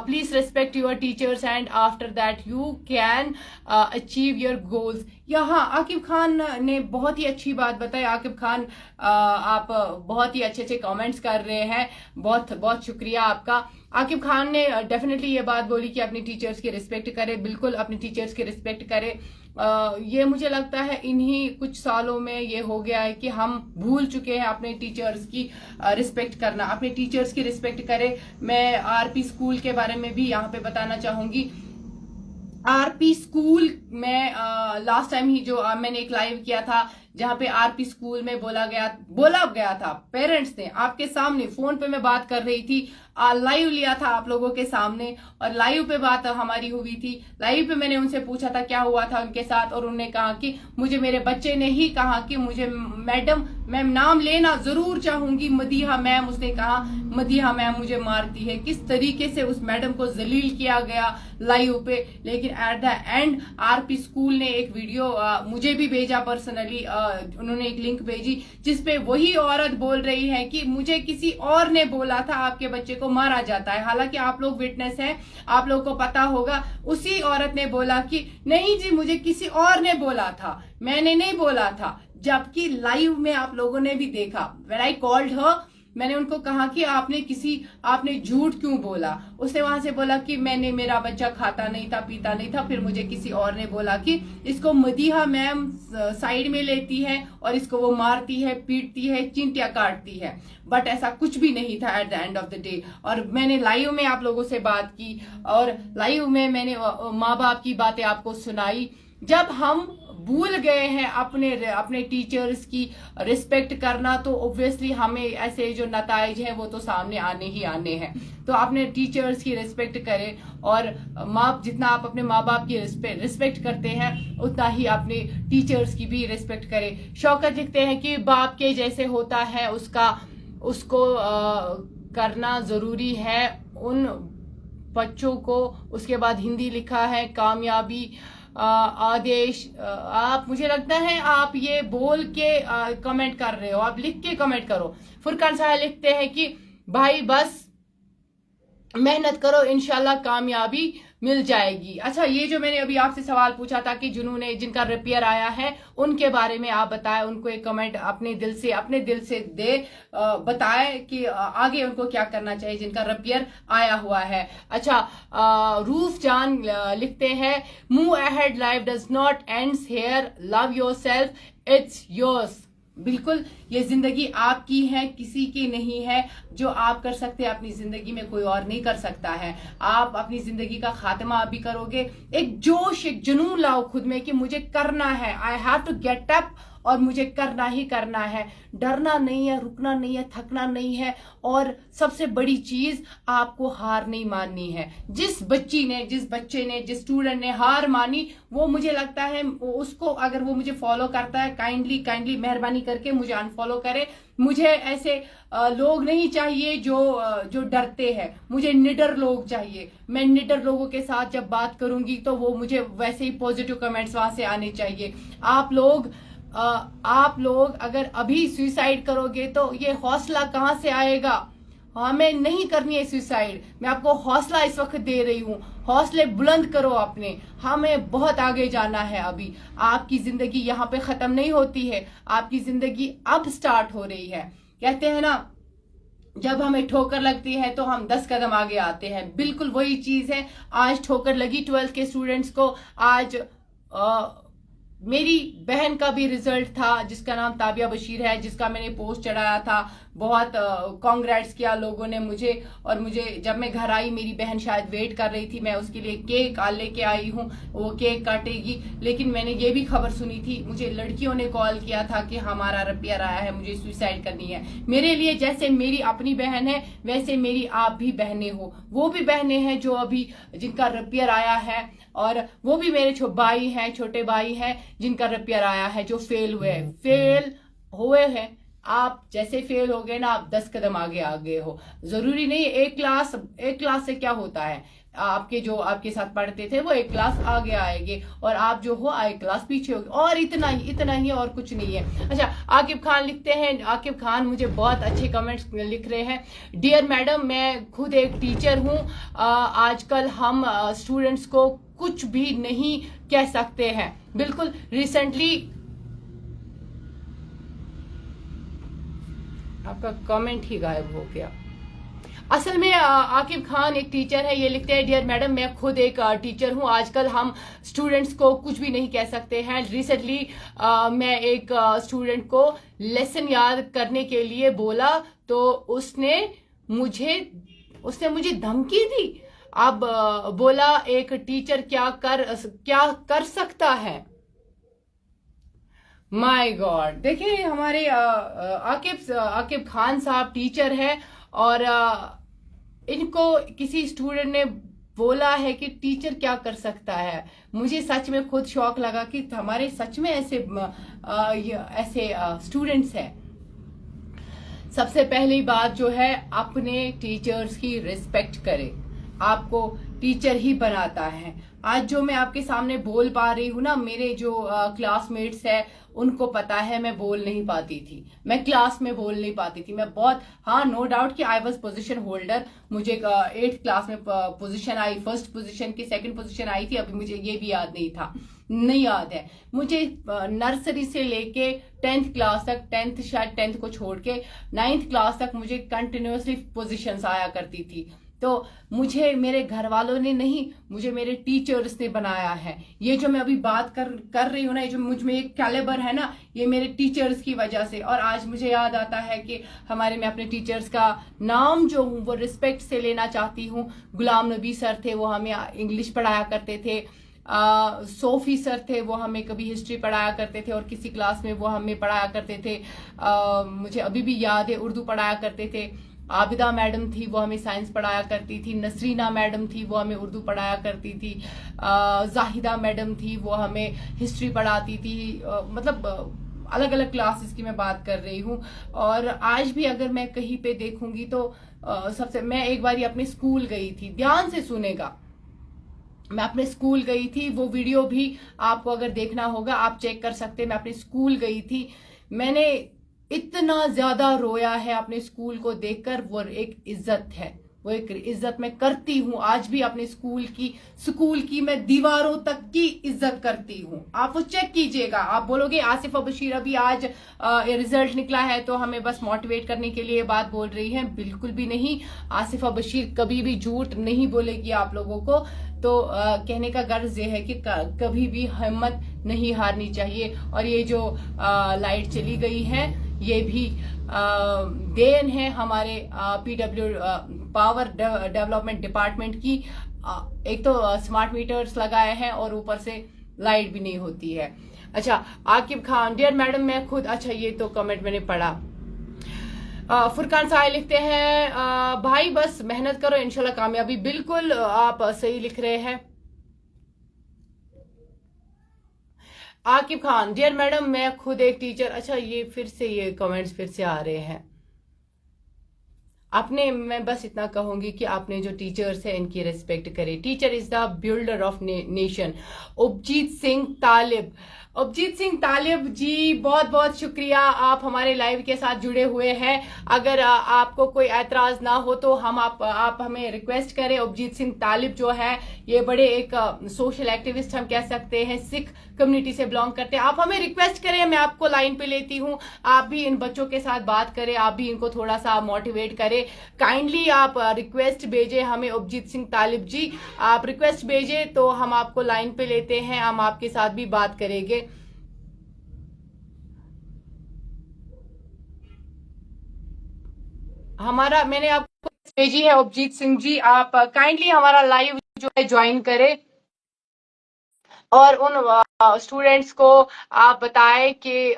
please respect your teachers and after that you can achieve your goals. یہاں عاقب خان نے بہت ہی اچھی بات بتائی. عاقب خان آپ بہت ہی اچھے کامنٹس کر رہے ہیں, بہت بہت شکریہ آپ کا. عاقب خان نے ڈیفینیٹلی یہ بات بولی کہ اپنی ٹیچرز کی رسپیکٹ کرے, بالکل اپنی ٹیچرز کی رسپیکٹ کرے. یہ مجھے لگتا ہے انہی کچھ سالوں میں یہ ہو گیا ہے کہ ہم بھول چکے ہیں اپنے ٹیچرز کی رسپیکٹ کرنا. اپنے ٹیچرز کی رسپیکٹ کرے. میں RP اسکول کے بارے میں بھی یہاں پہ بتانا چاہوں گی. RP اسکول میں لاسٹ ٹائم ہی جو میں نے ایک لائیو کیا تھا, जहां पे आरपी स्कूल में बोला गया था, पेरेंट्स ने आपके सामने, फोन पे मैं बात कर रही थी, लाइव लिया था आप लोगों के सामने और लाइव पे बात हमारी हुई थी। लाइव पे मैंने उनसे पूछा था क्या हुआ था उनके साथ, और उन्होंने कहा कि मुझे मेरे बच्चे ने ही कहा कि मुझे मैडम, मैं नाम लेना जरूर चाहूंगी, मदीहा मैम, उसने कहा मदीहा मैम मुझे मारती है। किस तरीके से उस मैडम को जलील किया गया लाइव पे। लेकिन at the end RP school ने एक वीडियो मुझे भी भेजा पर्सनली, उन्होंने एक लिंक भेजी जिसपे वही औरत बोल रही है कि मुझे किसी और ने बोला था आपके बच्चे को मारा जाता है। हालांकि आप लोग विटनेस हैं, आप लोग को पता होगा, उसी औरत ने बोला कि नहीं जी मुझे किसी और ने बोला था, मैंने नहीं बोला था। जबकि लाइव में आप लोगों ने भी देखा, व्हेन आई कॉल्ड हर, मैंने उनको कहा कि आपने झूठ क्यों बोला। उसने वहां से बोला कि मेरा बच्चा खाता नहीं था, पीता नहीं था। फिर मुझे किसी और ने बोला कि इसको मदीहा मैम साइड में लेती है और इसको वो मारती है, पीटती है, चींटियां काटती है। बट ऐसा कुछ भी नहीं था at the end of the day. और मैंने लाइव में आप लोगों से बात की और लाइव में मैंने माँ बाप की बातें आपको सुनाई। जब हम भूल गए हैं अपने टीचर्स की रिस्पेक्ट करना, तो ऑब्वियसली हमें ऐसे जो नताइज हैं वो तो सामने आने ही आने हैं। तो अपने टीचर्स की रिस्पेक्ट करें और जितना आप अपने माँ बाप की रिस्पेक्ट करते हैं उतना ही अपने टीचर्स की भी रिस्पेक्ट करें। शौकत लिखते हैं कि बाप के जैसे होता है उसको करना जरूरी है उन बच्चों को। उसके बाद हिंदी लिखा है कामयाबी आदेश। आप, मुझे लगता है आप ये बोल के कमेंट कर रहे हो, आप लिख के कमेंट करो। फुरकान साहब लिखते हैं कि भाई बस मेहनत करो, इंशाल्लाह कामयाबी मिल जाएगी। अच्छा, ये जो मैंने अभी आपसे सवाल पूछा था कि जिनका रिपेयर आया है उनके बारे में आप बताएं, उनको एक कमेंट अपने दिल से दे बताएं कि आगे उनको क्या करना चाहिए जिनका रिपेयर आया हुआ है। अच्छा, रूफ जान लिखते हैं move ahead, life does not ends here, love yourself, it's yours. बिल्कुल, ये जिंदगी आपकी है, किसी की नहीं है। जो आप कर सकते हैं अपनी जिंदगी में कोई और नहीं कर सकता है। आप अपनी जिंदगी का खात्मा आप भी करोगे। एक जोश, एक जुनून लाओ खुद में कि मुझे करना है, I have to get up, और मुझे करना ही करना है। डरना नहीं है, रुकना नहीं है, थकना नहीं है। और सबसे बड़ी चीज, आपको हार नहीं माननी है। जिस बच्चे ने, जिस स्टूडेंट ने हार मानी, वो मुझे लगता है उसको, अगर वो मुझे फॉलो करता है, काइंडली मेहरबानी करके मुझे अनफॉलो करे। मुझे ऐसे लोग नहीं चाहिए जो डरते हैं, मुझे निडर लोग चाहिए। मैं निडर लोगों के साथ जब बात करूंगी तो वो मुझे वैसे ही पॉजिटिव कमेंट्स वहां से आने चाहिए। आप लोग अगर अभी सुसाइड करोगे तो ये हौसला कहां से आएगा? हमें नहीं करनी है सुसाइड। मैं आपको हौसला इस वक्त दे रही हूँ, हौसले बुलंद करो अपने। हमें बहुत आगे जाना है। अभी आपकी जिंदगी यहाँ पे खत्म नहीं होती है, आपकी जिंदगी अब स्टार्ट हो रही है। कहते हैं ना, जब हमें ठोकर लगती है तो हम 10 कदम आगे आते हैं। बिल्कुल वही चीज है। आज ठोकर लगी 12th के स्टूडेंट्स को। आज मेरी बहन का भी रिजल्ट था जिसका नाम ताबिया बशीर है, जिसका मैंने पोस्ट चढ़ाया था। बहुत कांग्रेट्स किया लोगों ने मुझे। और मुझे जब मैं घर आई, मेरी बहन शायद वेट कर रही थी, मैं उसके लिए केक लेके आई हूँ, वो केक काटेगी। लेकिन मैंने ये भी खबर सुनी थी, मुझे लड़कियों ने कॉल किया था कि हमारा रिपेयर आया है, मुझे सुसाइड करनी है। मेरे लिए जैसे मेरी अपनी बहन है वैसे मेरी आप भी बहनें हो। वो भी बहनें हैं जो अभी जिनका रिपेयर आया है, और वो भी मेरे छोटे भाई हैं जिनका रिपेयर आया है, जो फेल हुए हैं। आप जैसे फेल हो गए ना, आप 10 कदम आगे हो। जरूरी नहीं एक क्लास से क्या होता है, जो आपके साथ पढ़ते थे वो एक क्लास आगे आएंगे और आप जो हो एक क्लास पीछे होगी। और इतना ही, और कुछ नहीं है। अच्छा, आकिब खान लिखते हैं, आकिब खान मुझे बहुत अच्छे कमेंट्स लिख रहे हैं। डियर मैडम, मैं खुद एक टीचर हूँ। आजकल हम स्टूडेंट्स को कुछ भी नहीं कह सकते हैं। बिल्कुल, रिसेंटली आपका कमेंट ही गायब हो गया। असल में आकिब खान एक टीचर है। ये लिखते हैं, डियर मैडम, मैं खुद एक टीचर हूँ। आजकल हम स्टूडेंट्स को कुछ भी नहीं कह सकते हैं। रिसेंटली मैं एक स्टूडेंट को लेसन याद करने के लिए बोला तो उसने मुझे धमकी दी। अब बोला एक टीचर क्या कर सकता है। माय गॉड, देखिए हमारे आकिब खान साहब टीचर है, और इनको किसी स्टूडेंट ने बोला है कि टीचर क्या कर सकता है। मुझे सच में खुद शौक लगा कि हमारे सच में ऐसे स्टूडेंट्स हैं। सबसे पहली बात जो है, अपने टीचर्स की रिस्पेक्ट करें। आपको टीचर ही बनाता है। आज जो मैं आपके सामने बोल पा रही हूँ ना, मेरे जो क्लासमेट्स है उनको पता है मैं बोल नहीं पाती थी, मैं क्लास में बोल नहीं पाती थी। मैं बहुत, हाँ, नो डाउट कि आई वाज पोजीशन होल्डर। मुझे 8th क्लास में पोजीशन आई, फर्स्ट पोजीशन की सेकंड पोजीशन आई थी। अभी मुझे ये भी याद नहीं था, नहीं याद है मुझे। नर्सरी से लेके 10th क्लास तक, 10th शायद 10th को छोड़ के 9th क्लास तक मुझे कंटिन्यूसली पोजीशंस आया करती थी। तो मुझे मेरे घर वालों ने नहीं, मुझे मेरे टीचर्स ने बनाया है। ये जो मैं अभी बात कर रही हूँ ना, ये जो मुझ में एक कैलिबर है ना, ये मेरे टीचर्स की वजह से। और आज मुझे याद आता है कि मैं अपने टीचर्स का नाम जो हूँ वो रिस्पेक्ट से लेना चाहती हूँ। गुलाम नबी सर थे, वो हमें इंग्लिश पढ़ाया करते थे। सोफी सर थे, वो हमें कभी हिस्ट्री पढ़ाया करते थे, और किसी क्लास में वो हमें पढ़ाया करते थे। मुझे अभी भी याद है, उर्दू पढ़ाया करते थे। आबिदा मैडम थी, वो हमें साइंस पढ़ाया करती थी। नसरीना मैडम थी, वो हमें उर्दू पढ़ाया करती थी। जाहिदा मैडम थी, वो हमें हिस्ट्री पढ़ाती थी। मतलब अलग अलग क्लासेस की मैं बात कर रही हूँ। और आज भी अगर मैं कहीं पे देखूंगी तो मैं एक बार अपने स्कूल गई थी, ध्यान से सुनेगा। मैं अपने स्कूल गई थी, वो वीडियो भी आपको अगर देखना होगा आप चेक कर सकते हैं। मैं अपने स्कूल गई थी, मैंने इतना ज्यादा रोया है अपने स्कूल को देखकर। वो एक इज्जत है, वो एक इज्जत मैं करती हूँ आज भी अपने स्कूल की मैं दीवारों तक की इज्जत करती हूँ। आप वो चेक कीजिएगा। आप बोलोगे आसिफा बशीर अभी आज रिजल्ट निकला है तो हमें बस मोटिवेट करने के लिए बात बोल रही है, बिल्कुल भी नहीं। आसिफा बशीर कभी भी झूठ नहीं बोलेगी आप लोगों को। तो कहने का गर्ज ये है कि कभी भी हिम्मत नहीं हारनी चाहिए। और ये जो लाइट चली गई है, ये भी देन है हमारे PW पावर डेवलपमेंट डिपार्टमेंट की। एक तो स्मार्ट मीटर्स लगाए हैं और ऊपर से लाइट भी नहीं होती है। अच्छा, आकिब खान, डियर मैडम मैं खुद, अच्छा ये तो कमेंट मैंने पढ़ा। फुरकान साहिल लिखते हैं, भाई बस मेहनत करो इंशाल्लाह कामयाबी। बिल्कुल आप सही लिख रहे हैं। आकिब खान, डियर मैडम मैं खुद एक टीचर। अच्छा, ये फिर से ये कमेंट्स फिर से आ रहे हैं। मैं बस इतना कहूंगी कि आपने जो टीचर्स है इनकी रिस्पेक्ट करें। Teacher is the builder of nation. Upjeet Singh Talib, Upjeet Singh Talib ji बहुत बहुत शुक्रिया, आप हमारे लाइव के साथ जुड़े हुए हैं। अगर आपको कोई ऐतराज ना हो तो आप हमें रिक्वेस्ट करें। उपजीत सिंह तालिब जो है ये बड़े एक सोशल एक्टिविस्ट हम कह सकते हैं, सिख कम्युनिटी से बिलोंग करते हैं। आप हमें रिक्वेस्ट करें, मैं आपको लाइन पे लेती हूँ। आप भी इन बच्चों के साथ बात करें, आप भी इनको थोड़ा सा मोटिवेट करें। काइंडली आप रिक्वेस्ट भेजें हमें। उपजीत सिंह तालिब जी आप रिक्वेस्ट भेजें तो हम आपको लाइन पे लेते हैं, हम आपके साथ भी बात करेंगे। मैंने आपको भेजी है उपजीत सिंह जी, आप काइंडली हमारा लाइव जो है ज्वाइन करें और उन स्टूडेंट्स को आप बताएं कि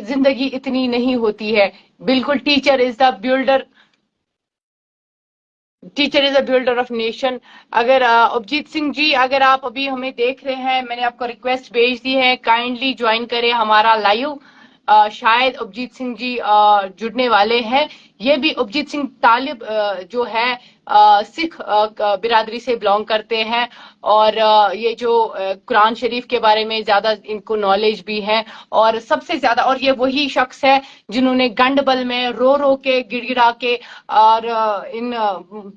जिंदगी इतनी नहीं होती है। बिल्कुल, teacher is a builder of nation. अगर उपजीत सिंह जी अगर आप अभी हमें देख रहे हैं, मैंने आपको रिक्वेस्ट भेज दी है, काइंडली ज्वाइन करें हमारा लाइव। शायद उपजीत सिंह जी जुड़ने वाले हैं। ये भी उपजीत सिंह तालिब जो है सिख बिरादरी से बिलोंग करते हैं, और ये जो कुरान शरीफ के बारे में ज्यादा इनको नॉलेज भी है। और सबसे ज्यादा, और ये वही शख्स है जिन्होंने गंडबल में रो रो के गिड़गिड़ा के और इन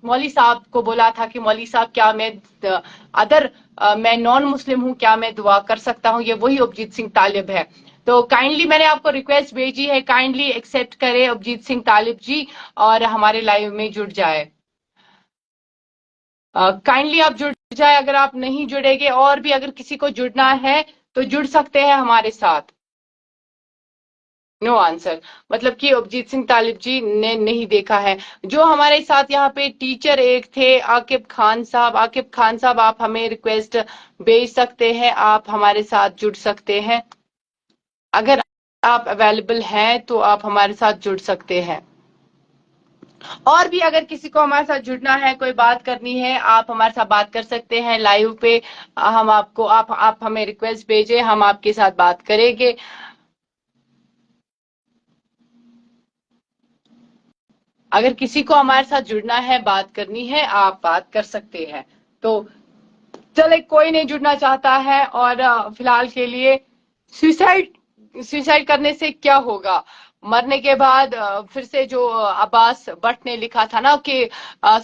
मौली साहब को बोला था कि मौली साहब क्या मैं नॉन मुस्लिम हूं, क्या मैं दुआ कर सकता हूं। ये वही उपजीत सिंह तालिब है। तो काइंडली मैंने आपको रिक्वेस्ट भेजी है, काइंडली एक्सेप्ट करें उपजीत सिंह तालिब जी और हमारे लाइव में जुड़ जाए। काइंडली आप जुड़ जाए। अगर आप नहीं जुड़ेंगे, और भी अगर किसी को जुड़ना है तो जुड़ सकते हैं हमारे साथ। नो आंसर, मतलब कि अभिजीत सिंह तालिब जी ने नहीं देखा है। जो हमारे साथ यहाँ पे टीचर एक थे आकिब खान साहब, आकिब खान साहब आप हमें रिक्वेस्ट भेज सकते हैं, आप हमारे साथ जुड़ सकते हैं। اگر آپ اویلیبل ہیں تو آپ ہمارے ساتھ جڑ سکتے ہیں. اور بھی اگر کسی کو ہمارے ساتھ جڑنا ہے، کوئی بات کرنی ہے، آپ ہمارے ساتھ بات کر سکتے ہیں لائیو پہ. ہم آپ ہمیں ریکویسٹ بھیجیں، ہم آپ کے ساتھ بات کریں گے. اگر کسی کو ہمارے ساتھ جڑنا ہے، بات کرنی ہے، آپ بات کر سکتے ہیں. تو چلے، کوئی نہیں جڑنا چاہتا ہے. اور فی الحال کے لیے سوسائڈ کرنے سے کیا ہوگا؟ مرنے کے بعد پھر سے جو عباس بٹ نے لکھا تھا نا کہ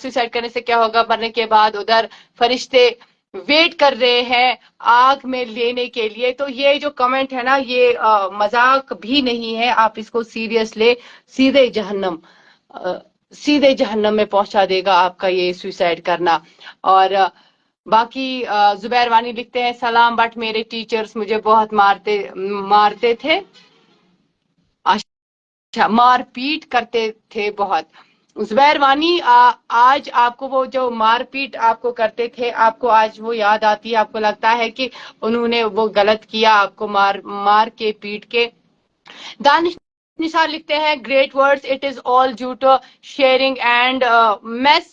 سوسائڈ کرنے سے کیا ہوگا، مرنے کے بعد ادھر فرشتے ویٹ کر رہے ہیں آگ میں لینے کے لیے. تو یہ جو کمنٹ ہے نا، یہ مذاق بھی نہیں ہے. آپ اس کو سیریس لے. سیدھے جہنم سیدھے جہنم میں پہنچا دے گا آپ کا یہ سوسائڈ کرنا. اور باقی زبیر وانی لکھتے ہیں سلام بٹ میرے ٹیچرز مجھے بہت مارتے تھے. اچھا، مار پیٹ کرتے تھے بہت. زبیر وانی، آج آپ کو وہ جو مار پیٹ آپ کو کرتے تھے، آپ کو آج وہ یاد آتی ہے؟ آپ کو لگتا ہے کہ انہوں نے وہ غلط کیا آپ کو مار کے پیٹ کے؟ دانش نثار لکھتے ہیں great words, it is all due to sharing and mess.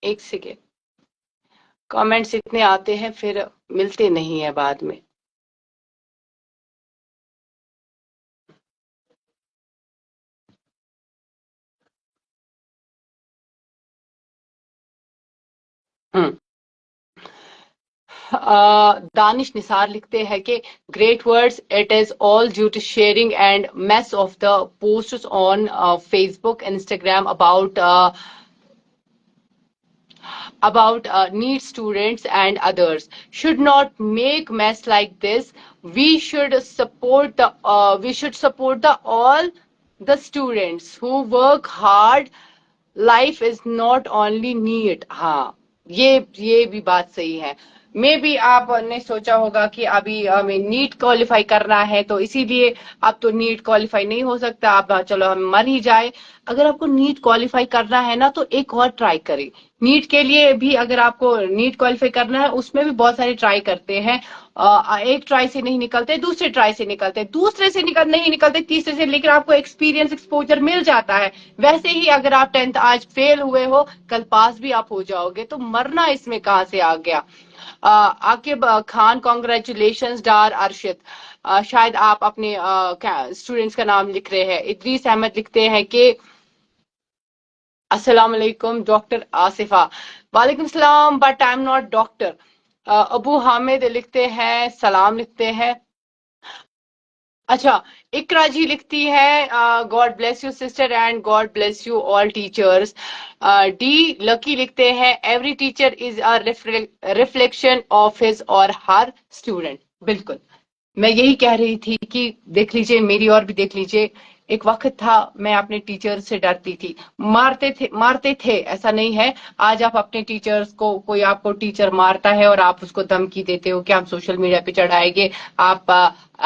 ایک سیکنڈ، کامنٹس اتنے آتے ہیں پھر ملتے نہیں ہیں بعد میں. دانش نثار لکھتے ہیں کہ great words, it is all due to sharing and mess of the posts on Facebook Instagram about neat students and others should not make mess like this. We should support the all the students who work hard. Life is not only neat. ہاں، یہ بھی بات صحیح ہے. میں بھی آپ نے سوچا ہوگا کہ ابھی ہمیں نیٹ کوالیفائی کرنا ہے، تو اسی لیے اب تو نیٹ کوالیفائی نہیں ہو سکتا. اب چلو ہم مر ہی جائے. اگر آپ کو نیٹ کوالیفائی کرنا ہے نا، تو ایک اور ٹرائی کریں. نیٹ کے لیے بھی اگر آپ کو نیٹ کوالیفائی کرنا ہے، اس میں بھی بہت سارے ٹرائی کرتے ہیں. ایک ٹرائی سے نہیں نکلتے، دوسرے ٹرائی سے نکلتے، دوسرے سے نہیں نکلتے، تیسرے سے، لیکن آپ کو ایکسپیرینس ایکسپوجر مل جاتا ہے. ویسے ہی اگر آپ 10th آج فیل ہوئے ہو، کل پاس بھی آپ ہو جاؤ گے. تو مرنا اس میں کہاں سے آ گیا؟ عاقب خان، کانگریچولیشنز ڈار ارشد. شاید آپ اپنے اسٹوڈینٹس کا نام لکھ رہے ہیں. ادریس احمد لکھتے ہیں کہ السلام علیکم ڈاکٹر آصفہ. وعلیکم السلام، but I am not doctor. Abu Hamid لکھتے ہیں سلام لکھتے ہیں. اچھا، اقرا جی لکھتی ہے God bless you sister and God bless you all teachers. D Lucky لکھتے ہیں every teacher is a reflection of his or her student. بالکل، میں یہی کہہ رہی تھی کہ دیکھ لیجئے، میری اور بھی دیکھ لیجئے. ایک وقت تھا میں اپنے ٹیچر سے ڈرتی تھی. مارتے تھے ایسا نہیں ہے. آج آپ اپنے ٹیچرز کو، کوئی آپ کو ٹیچر مارتا ہے اور آپ اس کو دھمکی دیتے ہو کہ ہم سوشل میڈیا پہ چڑھائیں گے. آپ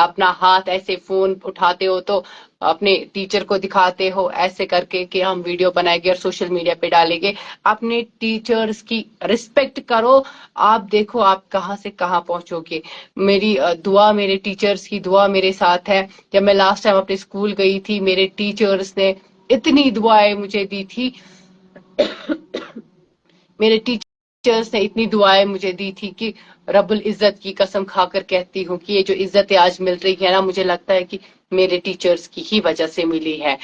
اپنا ہاتھ ایسے فون اٹھاتے ہو تو اپنے ٹیچر کو دکھاتے ہو ایسے کر کے کہ ہم ویڈیو بنائیں گے اور سوشل میڈیا پہ ڈالیں گے. اپنے ٹیچرز کی رسپیکٹ کرو. آپ دیکھو آپ کہاں سے کہاں پہنچو گے. میری دعا، میرے ٹیچرز کی دعا میرے ساتھ ہے. جب میں لاسٹ ٹائم اپنے اسکول گئی تھی، میرے ٹیچرز نے اتنی دعائیں مجھے دی تھی. میرے ٹیچرز نے اتنی دعائیں مجھے دی تھی کہ رب العزت کی قسم کھا کر کہتی ہوں کہ یہ جو عزت آج مل رہی ہے نا، مجھے لگتا ہے کہ میرے ٹیچرز کی ہی وجہ سے ملی ہے.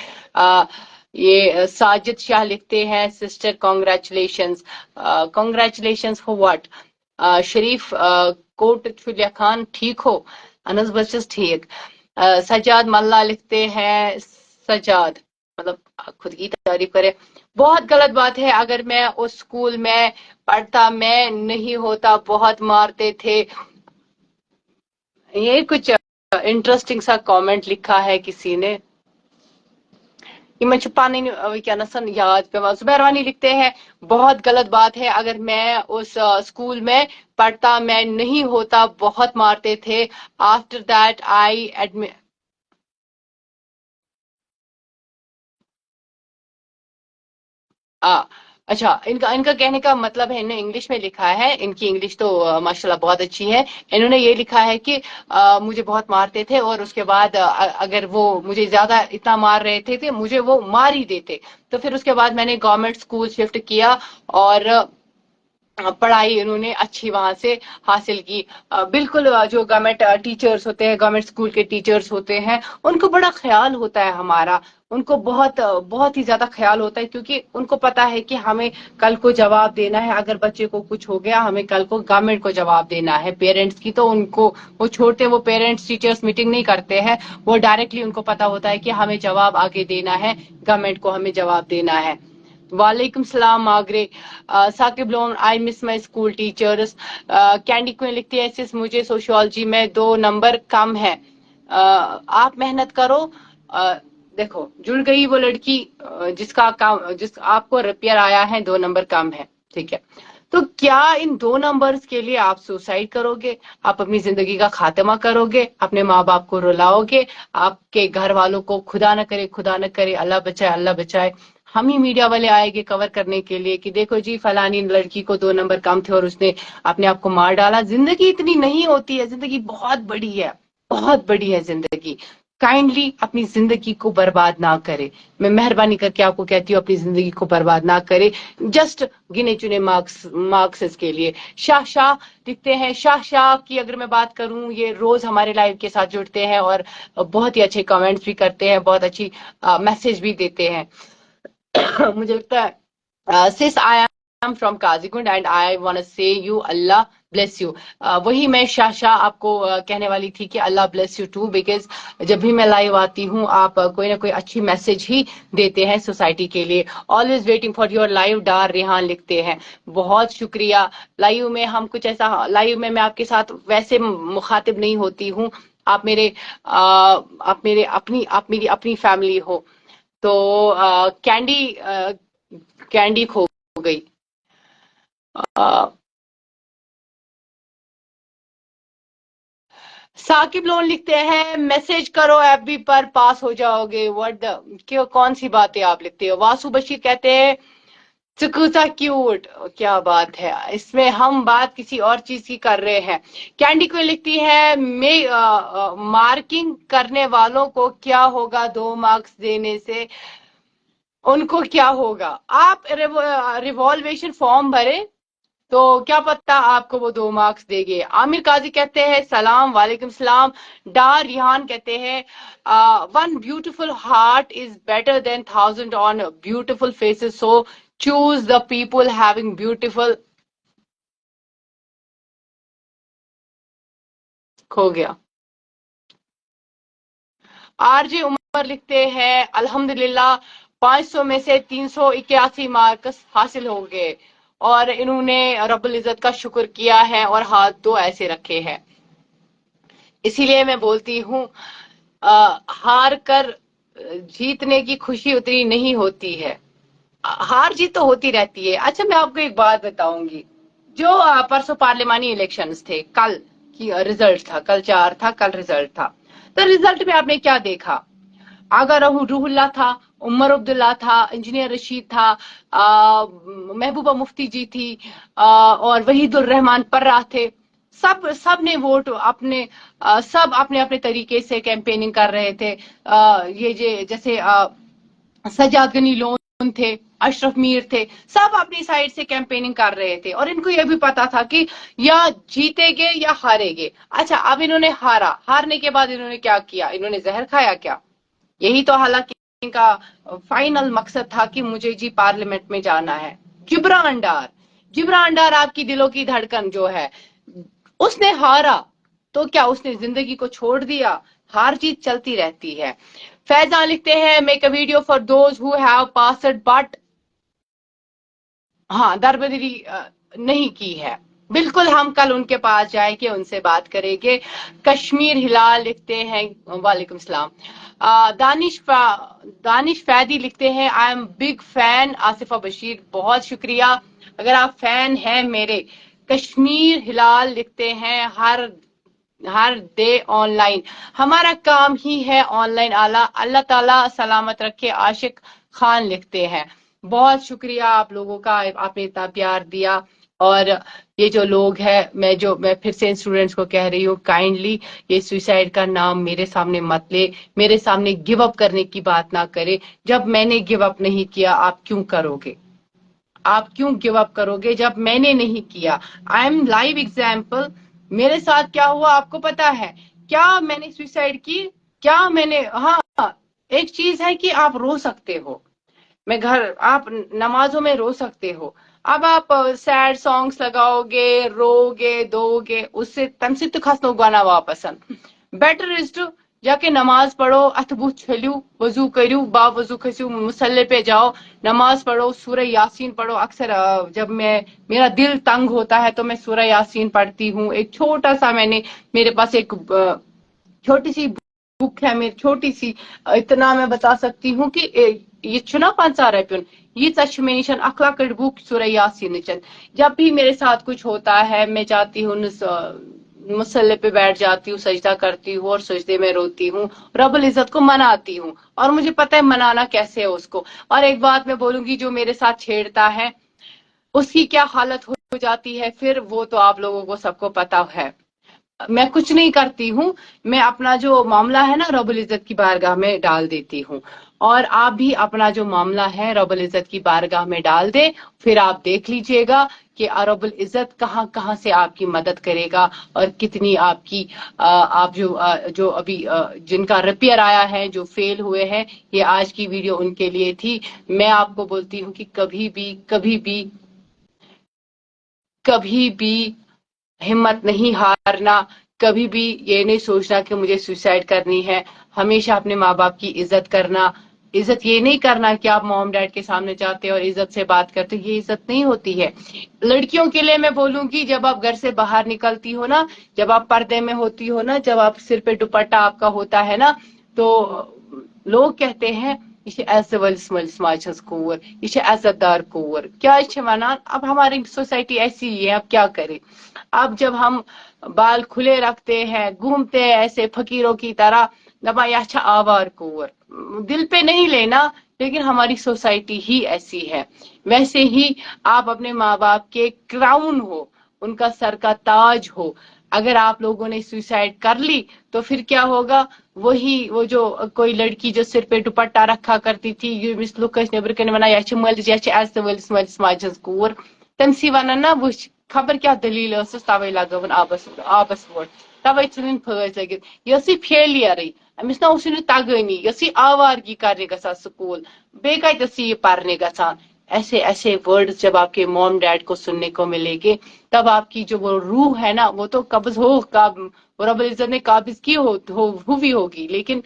یہ ساجد شاہ لکھتے ہیں sister congratulations. Congratulations for what? Sharif Kot Phalia Khan ٹھیک ہو؟ انس بچس ٹھیک. سجاد ملا لکھتے ہیں سجاد، مطلب خود کی تعریف کرے. بہت غلط بات ہے. اگر میں اس اسکول میں پڑھتا، میں نہیں ہوتا. بہت مارتے تھے. یہ کچھ انٹرسٹنگ سا کامنٹ لکھا ہے کسی نے. یہ چھپانے کیا نسن یاد پہ. زبیروانی لکھتے ہیں بہت غلط بات ہے. اگر میں اس اسکول میں پڑھتا، میں نہیں ہوتا. بہت مارتے تھے. After that I admit. अच्छा, इनका इनका कहने का मतलब है, इन्होंने इंग्लिश में लिखा है, इनकी इंग्लिश तो माशाल्लाह बहुत अच्छी है। इन्होंने ये लिखा है कि मुझे बहुत मारते थे और उसके बाद अगर वो मुझे ज्यादा इतना मार रहे थे मुझे वो मार ही देते। तो फिर उसके बाद मैंने गवर्नमेंट स्कूल शिफ्ट किया और पढ़ाई उन्होंने अच्छी वहां से हासिल की। बिल्कुल जो गवर्नमेंट टीचर्स होते हैं, गवर्नमेंट स्कूल के टीचर्स होते हैं, उनको बड़ा ख्याल होता है हमारा। उनको बहुत ही ज्यादा ख्याल होता है, क्योंकि उनको पता है कि हमें कल को जवाब देना है। अगर बच्चे को कुछ हो गया, हमें कल को गवर्नमेंट को जवाब देना है। पेरेंट्स की तो उनको वो छोड़ते, वो पेरेंट्स टीचर्स मीटिंग नहीं करते हैं, वो डायरेक्टली उनको पता होता है कि हमें जवाब आगे देना है, गवर्नमेंट को हमें जवाब देना है। वालेकुम सलाम Magray. Saqib Lone, I miss my school teachers. Candy queen लिखती है, सिस मुझे सोशियोलॉजी में 2 नंबर कम है। आप मेहनत करो। uh, देखो, जुड़ गई वो लड़की जिसका काम, जिस आपको रिपेयर आया है, 2 नंबर कम है, ठीक है। तो क्या इन 2 नंबर्स के लिए आप सुसाइड करोगे? आप अपनी जिंदगी का खात्मा करोगे? अपने माँ बाप को रुलाओगे? आपके घर वालों को, खुदा न करे, खुदा न करे, अल्लाह बचाए, अल्लाह बचाए, हम ही मीडिया वाले आएंगे कवर करने के लिए कि देखो जी फलानी लड़की को 2 नंबर कम थे और उसने अपने आप को मार डाला। जिंदगी इतनी नहीं होती है, जिंदगी बहुत बड़ी है, बहुत बड़ी है जिंदगी। काइंडली अपनी जिंदगी को बर्बाद ना करे। मैं मेहरबानी करके आपको कहती हूँ, अपनी जिंदगी को बर्बाद ना करे, जस्ट गिने चुने मार्क्स के लिए। शाह शाह लिखते हैं, शाह शाह की अगर मैं बात करूं, ये रोज हमारे लाइव के साथ जुड़ते हैं और बहुत ही अच्छे कमेंट्स भी करते हैं, बहुत अच्छी मैसेज भी देते हैं। मुझे लगता है sis I am from Qazigund and I want say you Allah bless you. वही मैं शाह शाह आपको कहने वाली थी कि Allah bless you too, because जब भी मैं लाइव आती हूँ आप कोई ना कोई अच्छी मैसेज ही देते हैं सोसाइटी के लिए। Always waiting for your live, Dar Rehan लिखते हैं, बहुत शुक्रिया। लाइव में हम कुछ ऐसा, लाइव में मैं आपके साथ वैसे मुखातिब नहीं होती हूँ। आप मेरे आप मेरी अपनी फैमिली हो। तो कैंडी खो गई। आ, साकिब लोन लिखते हैं, मैसेज करो एफबी पर, पास हो जाओगे। व्हाट द, क्यों, कौन सी बातें आप लिखते हो? वासु बशीर कहते हैं चुकुसा क्यूट। क्या बात है, इसमें हम बात किसी और चीज की कर रहे हैं। कैंडी को लिखती है, मार्किंग करने वालों को क्या होगा 2 मार्क्स देने से, उनको क्या होगा? आप रिवॉल्वेशन फॉर्म भरे तो क्या पता आपको वो 2 मार्क्स देंगे। आमिर काजी कहते हैं सलाम, वालेकुम सलाम। डार रिहान कहते हैं, one beautiful heart is better than 1,000 on beautiful faces, so choose the people having beautiful. खो गया। आरजे उमर लिखते हैं, अल्हम्दुलिल्लाह 500 में से 381 मार्क्स हासिल हो गए और इन्होंने रब्बुल इज्जत का शुक्र किया है और हाथ तो ऐसे रखे हैं। इसीलिए मैं बोलती हूँ, हार कर जीतने की खुशी उतनी नहीं होती है। हार जीत तो होती रहती है। अच्छा, मैं आपको एक बात बताऊंगी। जो परसों पार्लिमानी इलेक्शंस थे, कल की रिजल्ट था, कल 4 था, कल रिजल्ट था। तो रिजल्ट में आपने क्या देखा? आगा रूहुल्ला था, उमर अब्दुल्ला था, इंजीनियर रशीद था, महबूबा मुफ्ती जी थी, और वहीदुर रहमान पर्रा थे। सब ने वोट अपने, सब अपने अपने तरीके से कैंपेनिंग कर रहे थे। ये जैसे सजाद गनी लोन थे, अशरफ मीर थे, सब अपनी साइड से कैंपेनिंग कर रहे थे और इनको यह भी पता था कि या जीतेगे या हारेगे। अच्छा, अब इन्होंने हारा, हारने के बाद इन्होंने क्या किया? इन्होंने जहर खाया क्या? यही तो हालांकि इनका फाइनल मकसद था कि मुझे जी पार्लियामेंट में जाना है। जिब्रान डार, जिब्रान डार आपकी दिलों की धड़कन जो है, उसने हारा तो क्या उसने जिंदगी को छोड़ दिया? हार जीत चलती रहती है। फैजान लिखते हैं, make a video for those who have passed but, हाँ, दरबदरी नहीं की है। बिल्कुल, हम कल उनके पास जाएंगे, उनसे बात करेंगे। कश्मीर हिलाल लिखते हैं, वालेकुम सलाम। दानिश फैदी लिखते हैं, I am big fan Asifa Bashir, बहुत शुक्रिया अगर आप फैन हैं मेरे। कश्मीर हिलाल लिखते हैं, हर डे ऑनलाइन, हमारा काम ही है ऑनलाइन आला, अल्लाह ताला सलामत रखे। आशिक खान लिखते हैं, बहुत शुक्रिया आप लोगों का, आपने इतना प्यार दिया। और ये जो लोग हैं, मैं फिर से स्टूडेंट्स को कह रही हूँ, काइंडली ये सुसाइड का नाम मेरे सामने मत ले, मेरे सामने गिव अप करने की बात ना करे। जब मैंने गिव अप नहीं किया, आप क्यों करोगे? आप क्यों गिव अप करोगे जब मैंने नहीं किया? I am live example. मेरे साथ क्या हुआ आपको पता है? क्या मैंने सुसाइड की? क्या मैंने, हाँ, एक चीज है कि आप रो सकते हो, मैं घर, आप नमाजों में रो सकते हो। अब आप सैड सॉन्ग्स लगाओगे, रोगे दोगे, उससे तम से तो खस नो गाना वापस। बेटर इज टू जाके नमाज पढ़ो, अथबू छलियो, वजू करियो, बा वजू खसियो, मुसल्ले पे जाओ, नमाज पढ़ो, सूरह यासीन पढ़ो। अक्सर जब मेरा दिल तंग होता है तो मैं सूरह यासीन पढ़ती हूँ। एक छोटा सा मेरे पास एक छोटी सी बुक है, मेरी छोटी सी, इतना मैं बता सकती हूँ कि ये चुना 5 ये तशमेनिशन अखलाकट बुक सूरह यासीन। जब भी मेरे साथ कुछ होता है, मैं जाती हूँ मुसल्ले पे बैठ जाती हूँ, सजदा करती हूँ और सजदे में रोती हूँ, रब्बुल इज्जत को मनाती हूँ। और मुझे पता है मनाना कैसे है उसको। और एक बात मैं बोलूंगी, जो मेरे साथ छेड़ता है उसकी क्या हालत हो जाती है फिर, वो तो आप लोगों को सबको पता है। मैं कुछ नहीं करती हूँ, मैं अपना जो मामला है ना रब्बुल इज्जत की बारगाह में डाल देती हूँ। और आप भी अपना जो मामला है रब्बुल इज्जत की बारगाह में डाल दे, फिर आप देख लीजिएगा कि रब्बुल इज्जत कहाँ कहाँ से आपकी मदद करेगा और कितनी आपकी आप जो अभी जिनका रिपेयर आया है, जो फेल हुए हैं, ये आज की वीडियो उनके लिए थी। मैं आपको बोलती हूँ कि कभी भी कभी भी कभी भी हिम्मत नहीं हारना, कभी भी ये नहीं सोचना कि मुझे सुसाइड करनी है। हमेशा अपने माँ बाप की इज्जत करना। इज्जत ये नहीं करना कि आप मॉम डैड के सामने जाते हो और इज्जत से बात करते हो, ये इज्जत नहीं होती है। लड़कियों के लिए मैं बोलूंगी, जब आप घर से बाहर निकलती हो ना, जब आप पर्दे में होती हो ना, जब आप सिर पे दुपट्टा आपका होता है ना, तो लोग कहते हैं ये इज्जतदार कोर, क्या वनान। अब हमारी सोसाइटी ऐसी ही है, अब क्या करें। अब जब हम बाल खुले रखते हैं, घूमते हैं ऐसे फकीरों की तरह, दबा अच्छा आवार कोर, दिल पे नहीं लेना, लेकिन हमारी सोसाइटी ही ऐसी है। वैसे ही आप अपने माँ बाप के क्राउन हो, उनका सर का ताज हो। अगर आप लोगों ने सुसाइड कर ली तो फिर क्या होगा? वो जो कोई लड़की जो सिर पे दुपट्टा रखा करती थी, यमिस लुकस नेबर कन वना या मलिस या वलिस मलिस माजस कोर, तमसी वनान ना वो खबर क्या दलील तवे लगन आबस वोट, तवे फज लगित ये फेलियर, अमिस ना तगनी, ये आवारगी करने गसान स्कूल, बे कतस ये पढ़ने गसान। ऐसे ऐसे वर्ड्स जब आपके मॉम डैड को सुनने को मिलेंगे, तब आपकी जो वो रूह है ना, वो तो कब्ज हो, वो रब्बुल इज्जत ने काबिज की हुई होगी, लेकिन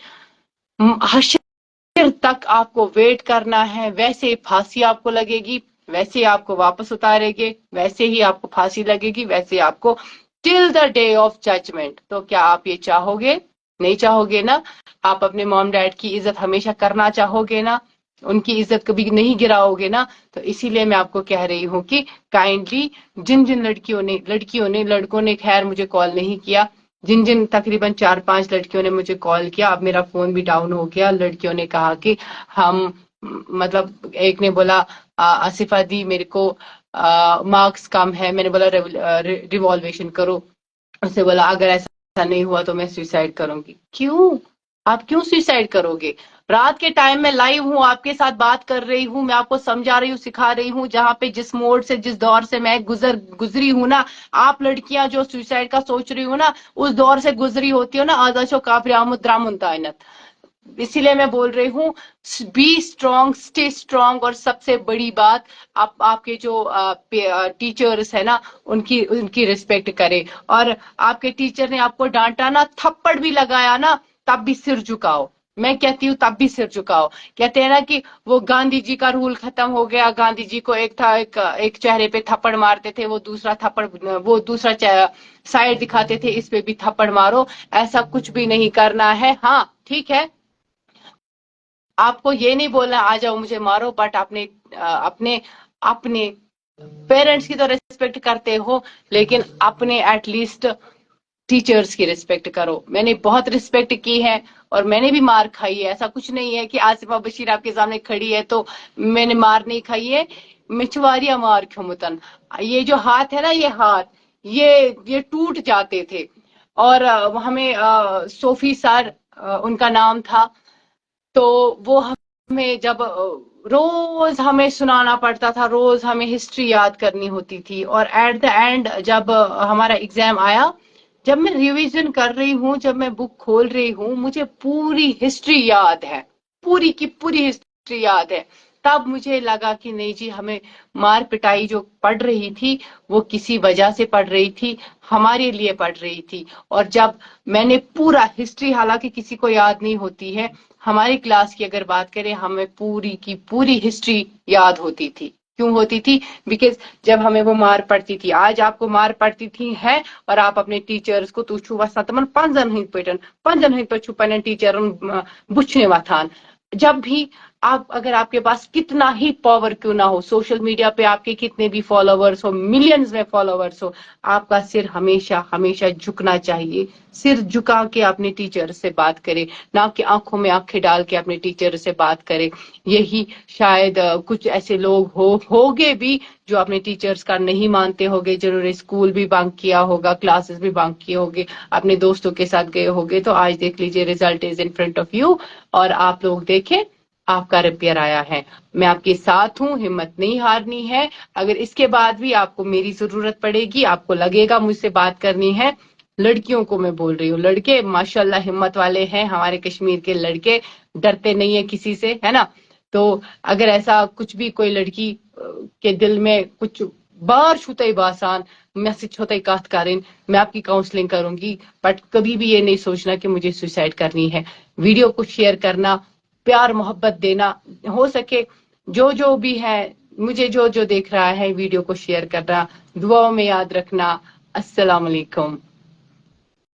हश्र तक आपको वेट करना है। वैसे फांसी आपको लगेगी, वैसे ही आपको वापस उतारेंगे, वैसे ही आपको फांसी लगेगी, वैसे आपको till the day of judgment. तो क्या आप ये चाहोगे? नहीं चाहोगे ना? आप अपने मॉम डैड की इज्जत हमेशा करना चाहोगे ना? उनकी इज्जत कभी नहीं गिराओगे ना? तो इसीलिए मैं आपको कह रही हूँ कि काइंडली, जिन जिन लड़कियों ने लड़कों ने खैर मुझे कॉल नहीं किया, जिन जिन तकरीबन 4-5 लड़कियों ने मुझे कॉल किया, अब मेरा फोन भी डाउन हो गया। लड़कियों ने कहा कि हम, मतलब एक ने बोला आसिफा दी मेरे को मार्क्स कम है, मैंने बोला रिवॉल्वेशन करो। उसने बोला अगर ऐसा नहीं हुआ तो मैं सुसाइड करूंगी। क्यों? आप क्यों सुसाइड करोगे? रात के टाइम में लाइव हूँ, आपके साथ बात कर रही हूँ, मैं आपको समझा रही हूँ, सिखा रही हूँ, जहां पे जिस मोड से जिस दौर से मैं गुजरी हूँ ना, आप लड़कियां जो सुसाइड का सोच रही हो ना, उस दौर से गुजरी होती हो ना, आदर्शो काफिरामुद्रामुन तायनत। इसीलिए मैं बोल रही हूँ, बी स्ट्रॉन्ग, स्टे स्ट्रॉन्ग। और सबसे बड़ी बात, आपके जो टीचर्स है ना, उनकी उनकी रिस्पेक्ट करे। और आपके टीचर ने आपको डांटा ना, थप्पड़ भी लगाया ना, तब भी सिर झुकाओ। मैं कहती हूँ तब भी सिर झुकाओ। कहते हैं ना कि वो गांधी जी का रूल खत्म हो गया, गांधी जी को एक चेहरे पे थप्पड़ मारते थे, वो दूसरा साइड दिखाते थे, इस पे भी थप्पड़ मारो। ऐसा कुछ भी नहीं करना है। हाँ ठीक है, आपको ये नहीं बोलना आ जाओ मुझे मारो, बट अपने अपने पेरेंट्स की तो रिस्पेक्ट करते हो, लेकिन अपने एटलीस्ट टीचर्स की रिस्पेक्ट करो। मैंने बहुत रिस्पेक्ट की है اور میں نے بھی مار کھائی ہے. ایسا کچھ نہیں ہے کہ آصفہ بشیر آپ کے سامنے کھڑی ہے تو میں نے مار نہیں کھائی ہے. مچواریاں مار کھومتن. یہ جو ہاتھ ہے نا، یہ ہاتھ یہ ٹوٹ جاتے تھے. اور ہمیں صوفی سر ان کا نام تھا، تو وہ ہمیں جب روز ہمیں سنانا پڑتا تھا، روز ہمیں ہسٹری یاد کرنی ہوتی تھی. اور ایٹ دا اینڈ جب ہمارا ایگزام آیا، جب میں ریویژن کر رہی ہوں، جب میں بک کھول رہی ہوں، مجھے پوری ہسٹری یاد ہے، پوری کی پوری ہسٹری یاد ہے. تب مجھے لگا کہ نہیں جی، ہمیں مار پٹائی جو پڑ رہی تھی وہ کسی وجہ سے پڑ رہی تھی، ہمارے لیے پڑ رہی تھی. اور جب میں نے پورا ہسٹری، حالانکہ کسی کو یاد نہیں ہوتی ہے، ہماری کلاس کی اگر بات کریں، ہمیں پوری کی پوری ہسٹری یاد ہوتی تھی. کیوں ہوتی تھی؟ بیکاز جب ہمیں وہ مار پڑتی تھی. آج آپ کو مار پڑتی تھی ہے اور آپ اپنے ٹیچرز کو تو چھو وسان تمن پنزن ہند پہ چھو پنن ٹیچرن بچھنے وتھان. جب بھی آپ، اگر آپ کے پاس کتنا ہی پاور کیوں نہ ہو، سوشل میڈیا پہ آپ کے کتنے بھی فالوورز ہو، ملینز میں فالوورز ہو، آپ کا سر ہمیشہ ہمیشہ جھکنا چاہیے. سر جھکا کے اپنے ٹیچر سے بات کرے، نہ کہ آنکھوں میں آنکھیں ڈال کے اپنے ٹیچر سے بات کرے. یہی شاید کچھ ایسے لوگ ہوگے بھی جو اپنے ٹیچرز کا نہیں مانتے ہوگے، جنہوں نے اسکول بھی بنک کیا ہوگا، کلاسز بھی بنک کیے ہوگے، اپنے دوستوں کے ساتھ گئے ہوگے. تو آج دیکھ لیجئے، result is in front of you, اور آپ لوگ دیکھیں آپ کا رپیئر آیا ہے. میں آپ کے ساتھ ہوں، ہمت نہیں ہارنی ہے. اگر اس کے بعد بھی آپ کو میری ضرورت پڑے گی، آپ کو لگے گا مجھ سے بات کرنی ہے، لڑکیوں کو میں بول رہی ہوں، لڑکے ماشاءاللہ ہمت والے ہیں. ہمارے کشمیر کے لڑکے ڈرتے نہیں ہیں کسی سے، ہے نا. تو اگر ایسا کچھ بھی کوئی لڑکی کے دل میں کچھ بار چھوتے باسان، میں سے چھوتے کات کریں، میں آپ کی کاؤنسلنگ کروں گی. بٹ کبھی بھی یہ نہیں سوچنا کہ مجھے سوسائڈ کرنی ہے. ویڈیو کو شیئر کرنا، پیار محبت دینا، ہو سکے جو بھی ہے، مجھے جو دیکھ رہا ہے ویڈیو کو شیئر کرنا، دعاؤں میں یاد رکھنا. السلام علیکم.